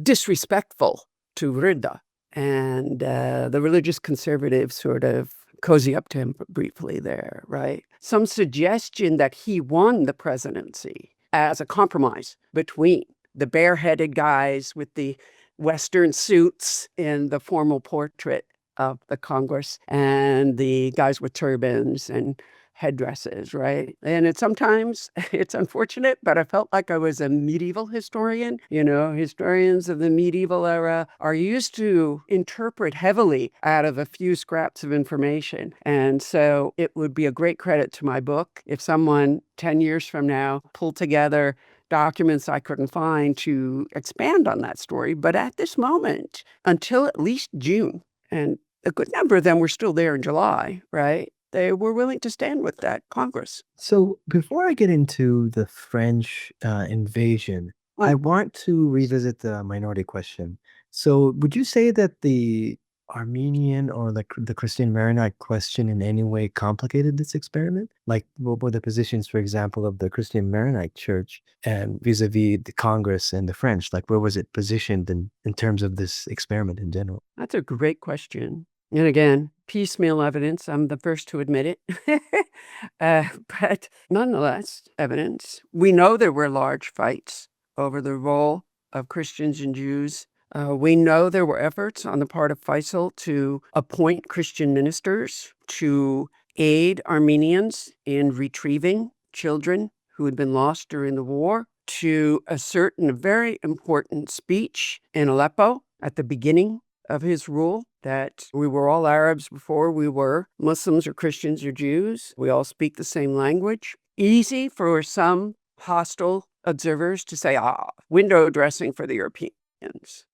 disrespectful to Rida. And the religious conservatives sort of cozy up to him briefly there, right? Some suggestion that he won the presidency as a compromise between the bareheaded guys with the Western suits in the formal portrait of the Congress and the guys with turbans and headdresses, right? And it's unfortunate, but I felt like I was a medieval historian. Historians of the medieval era are used to interpret heavily out of a few scraps of information. And so it would be a great credit to my book if someone 10 years from now pulled together documents I couldn't find to expand on that story. But at this moment, until at least June, and a good number of them were still there in July, right? They were willing to stand with that Congress. So before I get into the French invasion, I want to revisit the minority question. So would you say that the Armenian or the Christian Maronite question in any way complicated this experiment? Like, what were the positions, for example, of the Christian Maronite Church and vis-a-vis the Congress and the French? Like, where was it positioned in terms of this experiment in general? That's a great question. And again, piecemeal evidence, I'm the first to admit it. But nonetheless, evidence. We know there were large fights over the role of Christians and Jews. We know there were efforts on the part of Faisal to appoint Christian ministers to aid Armenians in retrieving children who had been lost during the war, to assert in a very important speech in Aleppo at the beginning of his rule that we were all Arabs before we were Muslims or Christians or Jews. We all speak the same language. Easy for some hostile observers to say, window dressing for the Europeans.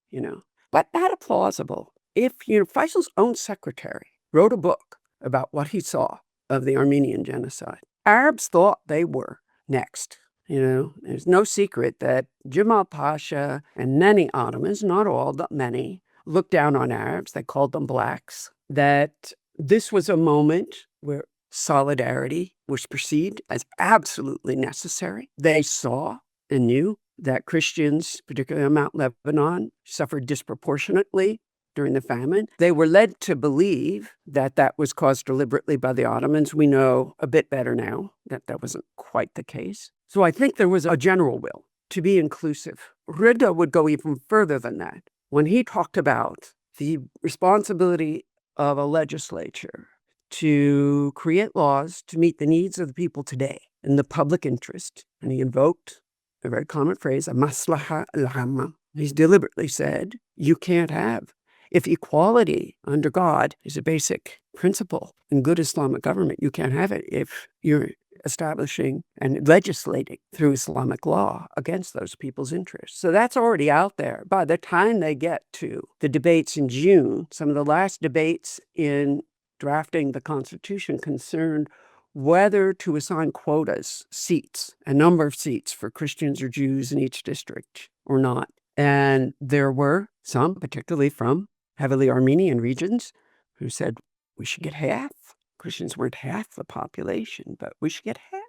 But not plausible. If, Faisal's own secretary wrote a book about what he saw of the Armenian genocide, Arabs thought they were next. There's no secret that Jamal Pasha and many Ottomans, not all, but many, looked down on Arabs. They called them blacks. That this was a moment where solidarity was perceived as absolutely necessary. They saw and knew that Christians, particularly on Mount Lebanon, suffered disproportionately during the famine. They were led to believe that that was caused deliberately by the Ottomans. We know a bit better now that that wasn't quite the case. So I think there was a general will to be inclusive. Rida would go even further than that. When he talked about the responsibility of a legislature to create laws to meet the needs of the people today in the public interest, and he invoked a very common phrase, a maslaha al-amma. He's deliberately said, you can't have. If equality under God is a basic principle in good Islamic government, you can't have it if you're establishing and legislating through Islamic law against those people's interests. So that's already out there. By the time they get to the debates in June, some of the last debates in drafting the Constitution concerned whether to assign quotas, seats, a number of seats for Christians or Jews in each district or not. And there were some, particularly from heavily Armenian regions, who said we should get half. Christians weren't half the population, but we should get half.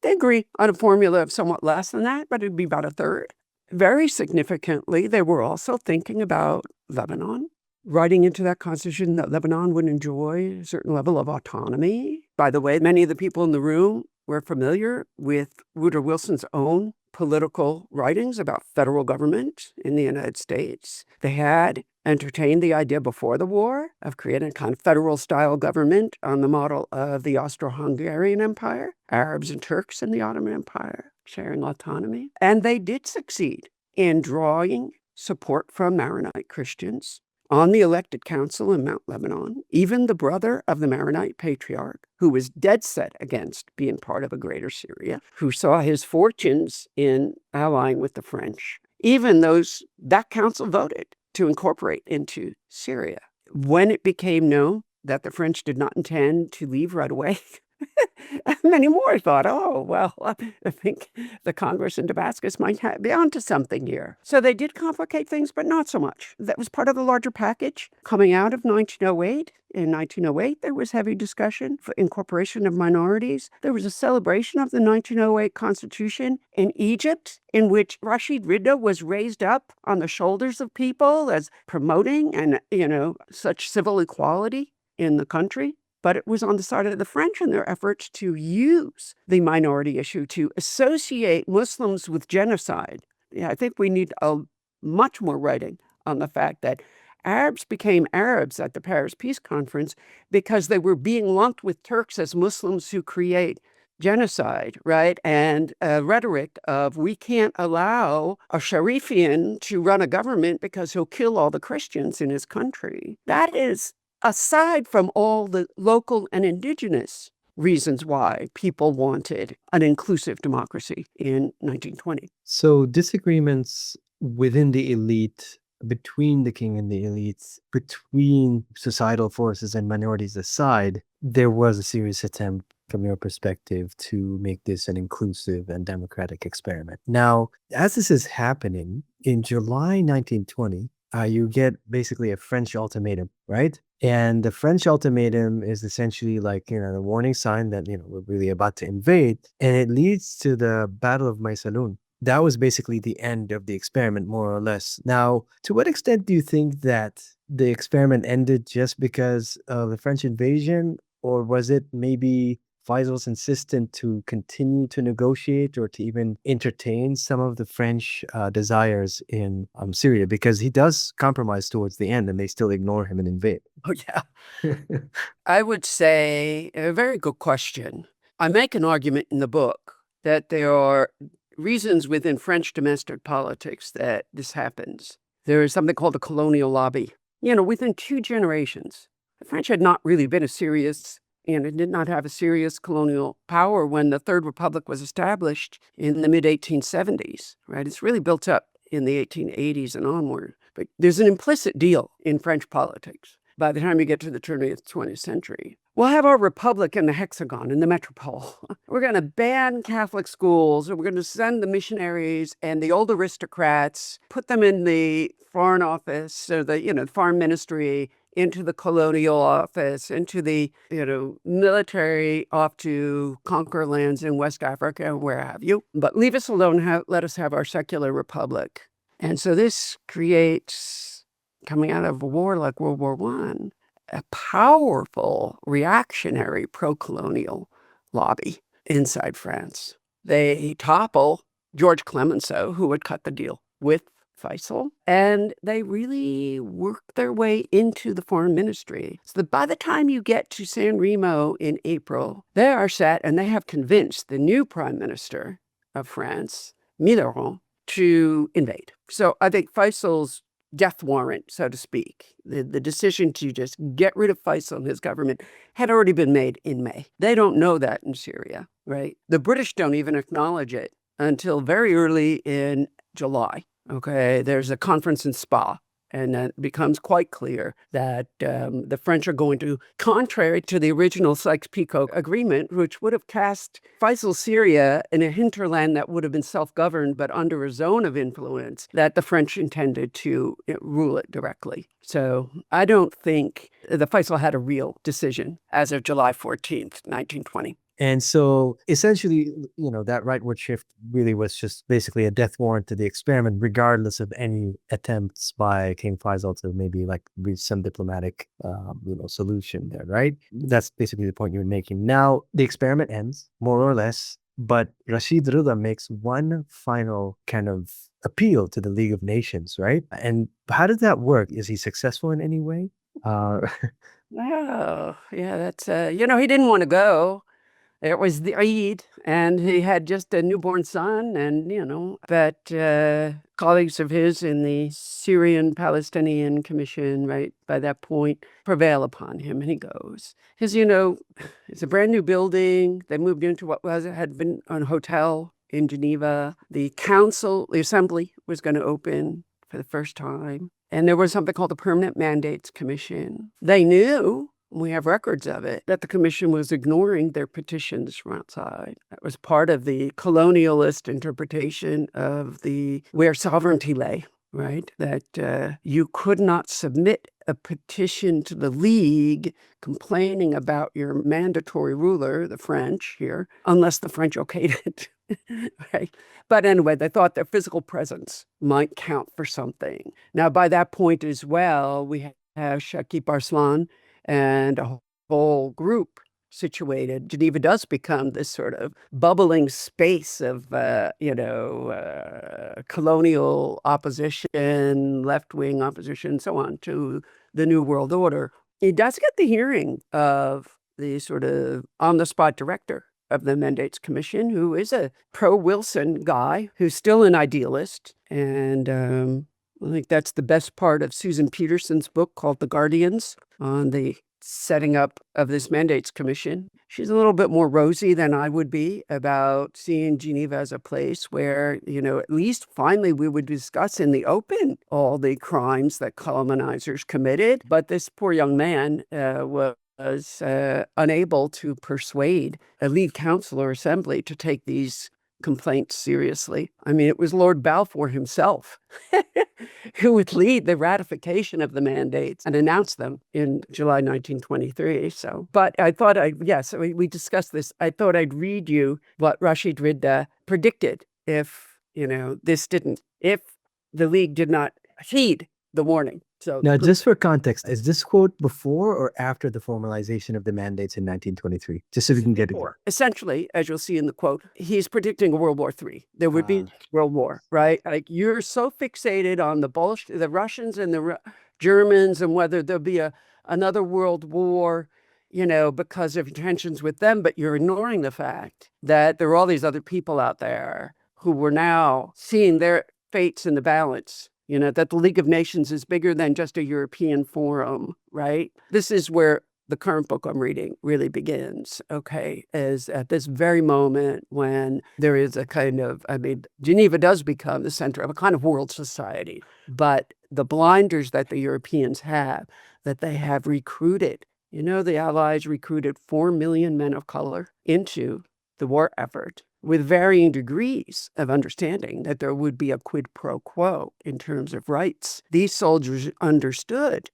They agree on a formula of somewhat less than that, but it'd be about a third. Very significantly, they were also thinking about Lebanon, writing into that constitution that Lebanon would enjoy a certain level of autonomy. By the way, many of the people in the room were familiar with Woodrow Wilson's own political writings about federal government in the United States. They had entertained the idea before the war of creating a kind of federal-style government on the model of the Austro-Hungarian Empire, Arabs and Turks in the Ottoman Empire sharing autonomy. And they did succeed in drawing support from Maronite Christians on the elected council in Mount Lebanon. Even the brother of the Maronite patriarch, who was dead set against being part of a greater Syria, who saw his fortunes in allying with the French, even that council voted to incorporate into Syria. When it became known that the French did not intend to leave right away, many more thought, I think the Congress in Damascus might be onto something here. So they did complicate things, but not so much. That was part of the larger package coming out of 1908. In 1908, there was heavy discussion for incorporation of minorities. There was a celebration of the 1908 Constitution in Egypt, in which Rashid Rida was raised up on the shoulders of people as promoting and, such civil equality in the country. But it was on the side of the French in their efforts to use the minority issue to associate Muslims with genocide. Yeah, I think we need much more writing on the fact that Arabs became Arabs at the Paris Peace Conference because they were being lumped with Turks as Muslims who create genocide, right? And a rhetoric of we can't allow a Sharifian to run a government because he'll kill all the Christians in his country. That is aside from all the local and indigenous reasons why people wanted an inclusive democracy in 1920. So disagreements within the elite, between the king and the elites, between societal forces and minorities aside, there was a serious attempt from your perspective to make this an inclusive and democratic experiment. Now, as this is happening, in July 1920, you get basically a French ultimatum, right? And the French ultimatum is essentially like, the warning sign that, we're really about to invade. And it leads to the Battle of Maysalun. That was basically the end of the experiment, more or less. Now, to what extent do you think that the experiment ended just because of the French invasion? Or was it maybe Faisal's insistent to continue to negotiate or to even entertain some of the French desires in Syria? Because he does compromise towards the end and they still ignore him and invade. Oh, yeah. I would say a very good question. I make an argument in the book that there are reasons within French domestic politics that this happens. There is something called the colonial lobby. Within 2 generations, the French had not really been and it did not have a serious colonial power when the Third Republic was established in the mid-1870s, right? It's really built up in the 1880s and onward. But there's an implicit deal in French politics. By the time you get to the turn of the 20th century, we'll have our republic in the hexagon, in the metropole. We're going to ban Catholic schools, and we're going to send the missionaries and the old aristocrats, put them in the foreign office, or the foreign ministry, into the colonial office, into the military, off to conquer lands in West Africa and where have you. But leave us alone, let us have our secular republic. And so this creates, coming out of a war like World War I, a powerful reactionary pro-colonial lobby inside France. They topple George Clemenceau, who would cut the deal with Faisal, and they really work their way into the foreign ministry. So that by the time you get to San Remo in April, they are set, and they have convinced the new prime minister of France, Mitterrand, to invade. So I think Faisal's death warrant, so to speak, the decision to just get rid of Faisal and his government had already been made in May. They don't know that in Syria, right? The British don't even acknowledge it until very early in July. Okay, there's a conference in Spa, and it becomes quite clear that the French are going to, contrary to the original Sykes-Picot agreement, which would have cast Faisal Syria in a hinterland that would have been self-governed but under a zone of influence, that the French intended to rule it directly. So I don't think the Faisal had a real decision as of July 14th, 1920. And so essentially, that rightward shift really was just basically a death warrant to the experiment, regardless of any attempts by King Faisal to maybe reach some diplomatic, solution there, right? That's basically the point you were making. Now, the experiment ends, more or less, but Rashid Rida makes one final kind of appeal to the League of Nations, right? And how did that work? Is he successful in any way? Oh, yeah, that's, he didn't want to go. It was the Eid, and he had just a newborn son, and, but colleagues of his in the Syrian Palestinian Commission, right, by that point, prevail upon him, and he goes. Because, it's a brand new building. They moved into what had been a hotel in Geneva. The assembly was going to open for the first time, and there was something called the Permanent Mandates Commission. They knew, we have records of it, that the commission was ignoring their petitions from outside. That was part of the colonialist interpretation of where sovereignty lay, right? That you could not submit a petition to the League complaining about your mandatory ruler, the French here, unless the French okayed it. Right? But anyway, they thought their physical presence might count for something. Now, by that point as well, we have Shakib Arslan and a whole group situated. Geneva does become this sort of bubbling space of, colonial opposition, left-wing opposition, so on, to the New World Order. He does get the hearing of the sort of on-the-spot director of the Mandates Commission, who is a pro-Wilson guy, who's still an idealist. And I think that's the best part of Susan Peterson's book called The Guardians, on the setting up of this Mandates Commission. She's a little bit more rosy than I would be about seeing Geneva as a place where, at least finally we would discuss in the open all the crimes that colonizers committed. But this poor young man was unable to persuade a League Council or Assembly to take these complaints seriously. I mean, it was Lord Balfour himself who would lead the ratification of the mandates and announce them in July 1923. So, but I thought we discussed this. I thought I'd read you what Rashid Rida predicted if the League did not heed the warning. So now, just for context, is this quote before or after the formalization of the mandates in 1923? Just so we can get it. Essentially, as you'll see in the quote, he's predicting a World War III. There would be World War, right? Like, you're so fixated on the Russians and the Germans and whether there'll be another World War, because of tensions with them, but you're ignoring the fact that there are all these other people out there who were now seeing their fates in the balance. That the League of Nations is bigger than just a European forum, right? This is where the current book I'm reading really begins, okay, is at this very moment when there is a kind of, Geneva does become the center of a kind of world society, but the blinders that the Europeans have, that they have recruited, the Allies recruited 4 million men of color into the war effort with varying degrees of understanding that there would be a quid pro quo in terms of rights. These soldiers understood,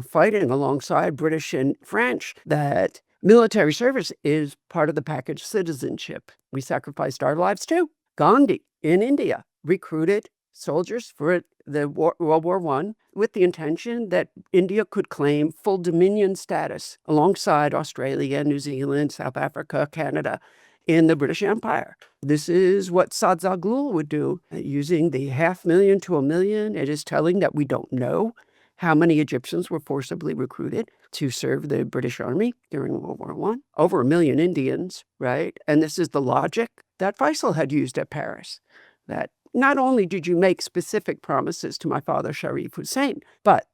fighting alongside British and French, that military service is part of the package citizenship. We sacrificed our lives too. Gandhi in India recruited soldiers for the World War I with the intention that India could claim full dominion status alongside Australia, New Zealand, South Africa, Canada, in the British Empire. This is what Saad Zaghloul would do, using the 500,000 to 1 million. It is telling that we don't know how many Egyptians were forcibly recruited to serve the British Army during World War I. Over 1 million Indians, right? And this is the logic that Faisal had used at Paris, that not only did you make specific promises to my father, Sharif Hussein, but,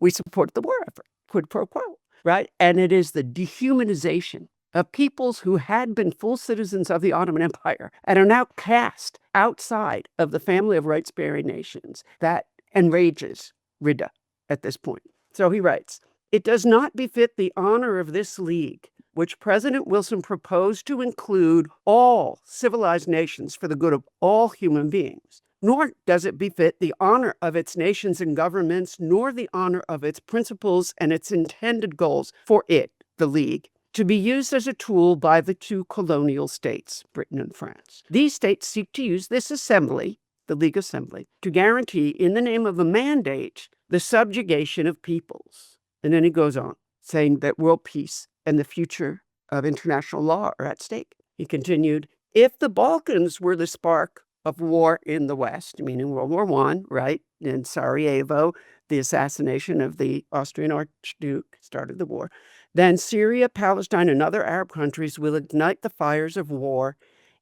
we support the war effort, quid pro quo, right? And it is the dehumanization of peoples who had been full citizens of the Ottoman Empire and are now cast outside of the family of rights-bearing nations that enrages Rida at this point. So he writes, "It does not befit the honor of this league, which President Wilson proposed to include all civilized nations for the good of all human beings, nor does it befit the honor of its nations and governments, nor the honor of its principles and its intended goals for it, the League, to be used as a tool by the two colonial states, Britain and France. These states seek to use this assembly, the League Assembly, to guarantee, in the name of a mandate, the subjugation of peoples." And then he goes on, saying that world peace and the future of international law are at stake. He continued, "If the Balkans were the spark of war in the West, meaning World War I, right, in Sarajevo, the assassination of the Austrian Archduke started the war, then Syria, Palestine, and other Arab countries will ignite the fires of war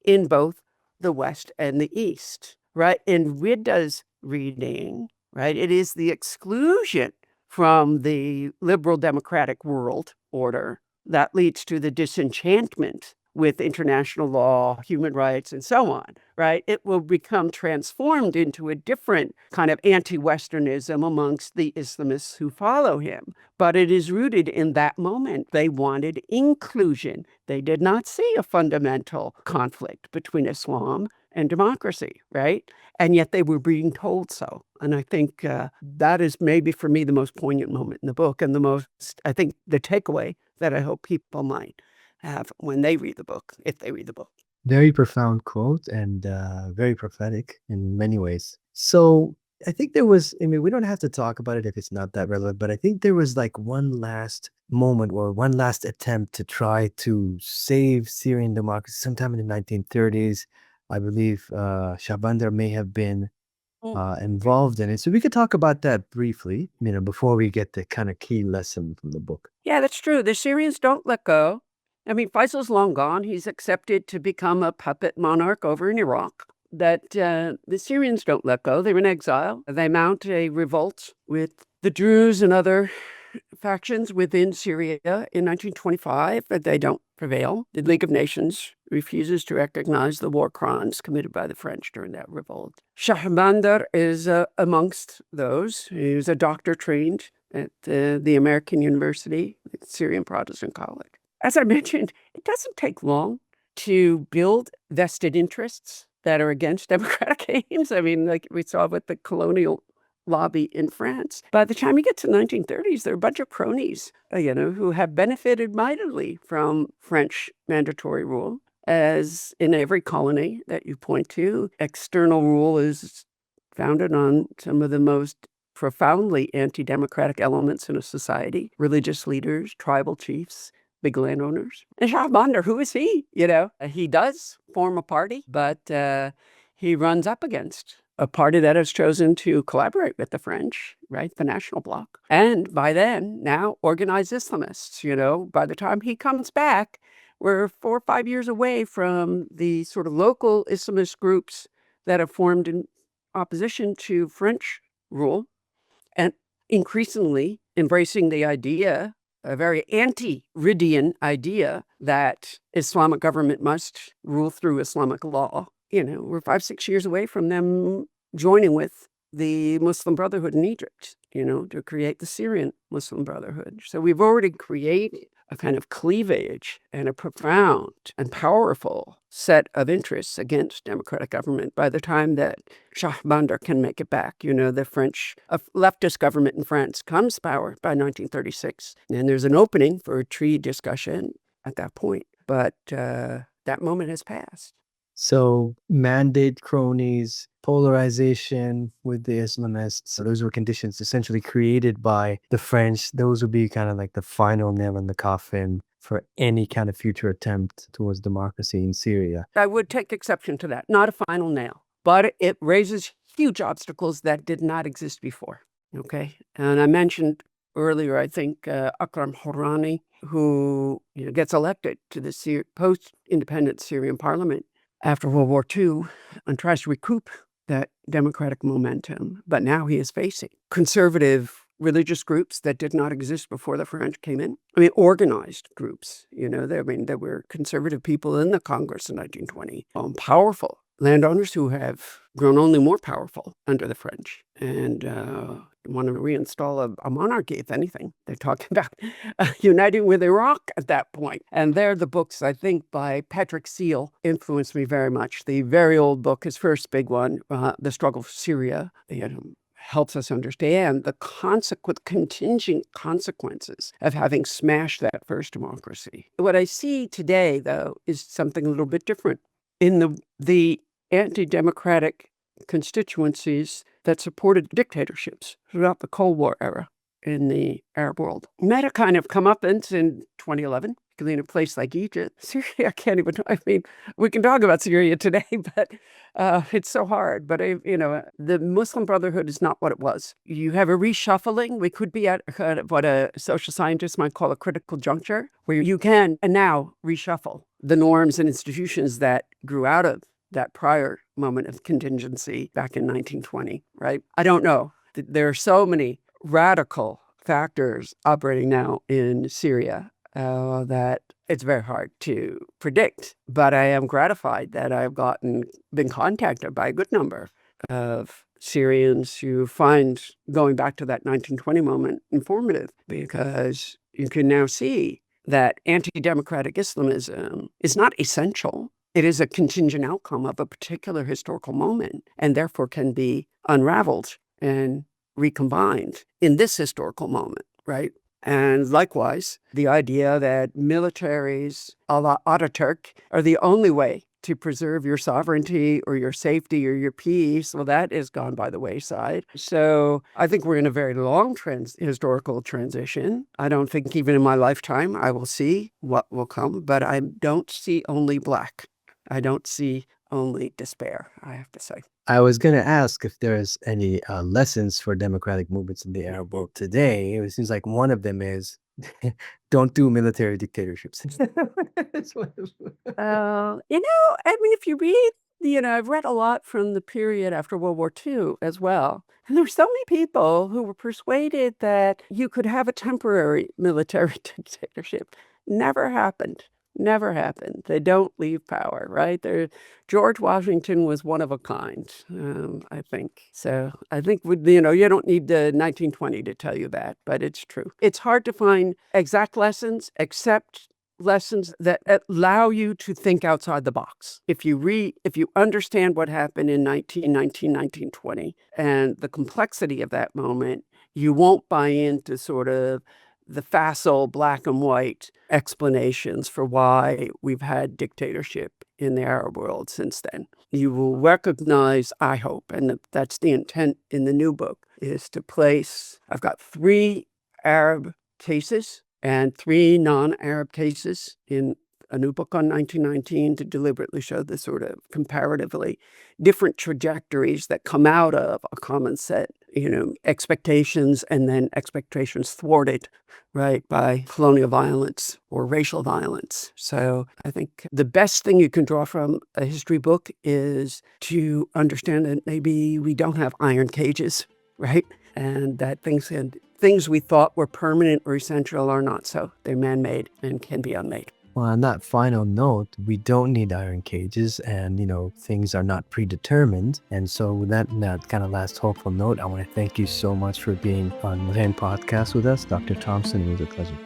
in both the West and the East," right? In Rida's reading, right, it is the exclusion from the liberal democratic world order that leads to the disenchantment with international law, human rights, and so on, right? It will become transformed into a different kind of anti-Westernism amongst the Islamists who follow him. But it is rooted in that moment. They wanted inclusion. They did not see a fundamental conflict between Islam and democracy, right? And yet they were being told so. And I think that is maybe for me the most poignant moment in the book, and I think the takeaway that I hope people might have when they read the book, if they read the book. Very profound quote and very prophetic in many ways. So I think there was, we don't have to talk about it if it's not that relevant, but I think there was like one last moment or one last attempt to try to save Syrian democracy sometime in the 1930s. I believe Shahbandar may have been involved in it. So we could talk about that briefly, before we get the kind of key lesson from the book. Yeah, that's true. The Syrians don't let go. Faisal's long gone. He's accepted to become a puppet monarch over in Iraq. That the Syrians don't let go. They're in exile. They mount a revolt with the Druze and other factions within Syria in 1925, but they don't prevail. The League of Nations refuses to recognize the war crimes committed by the French during that revolt. Shahbandar is amongst those. He was a doctor trained at the American University, the Syrian Protestant College. As I mentioned, it doesn't take long to build vested interests that are against democratic aims. Like we saw with the colonial lobby in France. By the time you get to the 1930s, there are a bunch of cronies, who have benefited mightily from French mandatory rule. As in every colony that you point to, external rule is founded on some of the most profoundly anti-democratic elements in a society: religious leaders, tribal chiefs, big landowners. And Shahbandar, who is he? He does form a party, but he runs up against a party that has chosen to collaborate with the French, right, the National Bloc. And by then, now organized Islamists, by the time he comes back, we're 4 or 5 years away from the sort of local Islamist groups that have formed in opposition to French rule and increasingly embracing the idea a very anti-Ridian idea that Islamic government must rule through Islamic law. We're 5-6 years away from them joining with the Muslim Brotherhood in Egypt, to create the Syrian Muslim Brotherhood. So we've already created a kind of cleavage and a profound and powerful set of interests against democratic government by the time that Shah Bandar can make it back. The French leftist government in France comes to power by 1936. And there's an opening for a treaty discussion at that point. But that moment has passed. So mandate cronies, polarization with the Islamists. So those were conditions essentially created by the French. Those would be kind of like the final nail in the coffin for any kind of future attempt towards democracy in Syria. I would take exception to that. Not a final nail, but it raises huge obstacles that did not exist before. Okay. And I mentioned earlier, I think, Akram Hourani, who gets elected to the post-independent Syrian parliament after World War II and tries to recoup that democratic momentum. But now he is facing conservative religious groups that did not exist before the French came in. Organized groups. There were conservative people in the Congress in 1920, powerful landowners who have grown only more powerful under the French and want to reinstall a monarchy, if anything. They're talking about uniting with Iraq at that point. And there, the books, I think, by Patrick Seal influenced me very much. The very old book, his first big one, The Struggle for Syria, helps us understand the contingent consequences of having smashed that first democracy. What I see today, though, is something a little bit different. In the anti-democratic constituencies that supported dictatorships throughout the Cold War era in the Arab world. Met a kind of comeuppance in 2011, particularly in a place like Egypt. Syria, I can't even, we can talk about Syria today, but it's so hard. But, the Muslim Brotherhood is not what it was. You have a reshuffling. We could be at kind of what a social scientist might call a critical juncture, where you can now reshuffle the norms and institutions that grew out of that prior moment of contingency back in 1920, right? I don't know. There are so many radical factors operating now in Syria that it's very hard to predict. But I am gratified that I've been contacted by a good number of Syrians who find going back to that 1920 moment informative, because you can now see that anti-democratic Islamism is not essential. It is a contingent outcome of a particular historical moment, and therefore can be unraveled and recombined in this historical moment, right? And likewise, the idea that militaries a la Ataturk are the only way to preserve your sovereignty or your safety or your peace, well, that is gone by the wayside. So I think we're in a very long historical transition. I don't think even in my lifetime I will see what will come, but I don't see only black. I don't see only despair, I have to say. I was going to ask if there's any lessons for democratic movements in the Arab world today. It seems like one of them is don't do military dictatorships. If you read, I've read a lot from the period after World War II as well. And there were so many people who were persuaded that you could have a temporary military dictatorship. Never happened. Never happened. They don't leave power, right? George Washington was one of a kind, I think. So I think, you don't need the 1920 to tell you that, but it's true. It's hard to find exact lessons, except lessons that allow you to think outside the box. If you understand what happened in 1919, 1920, and the complexity of that moment, you won't buy into sort of the facile black and white explanations for why we've had dictatorship in the Arab world since then. You will recognize, I hope, and that's the intent in the new book, is to place, I've got 3 Arab cases and 3 non-Arab cases in a new book on 1919 to deliberately show the sort of comparatively different trajectories that come out of a common set, expectations, and then expectations thwarted, right, by colonial violence or racial violence. So I think the best thing you can draw from a history book is to understand that maybe we don't have iron cages, right? And that things things we thought were permanent or essential are not so. They're man-made and can be unmade. Well, on that final note, we don't need iron cages, and things are not predetermined. And so with that kind of last hopeful note, I want to thank you so much for being on the Ghayn Podcast with us, Dr. Thompson. It was a pleasure.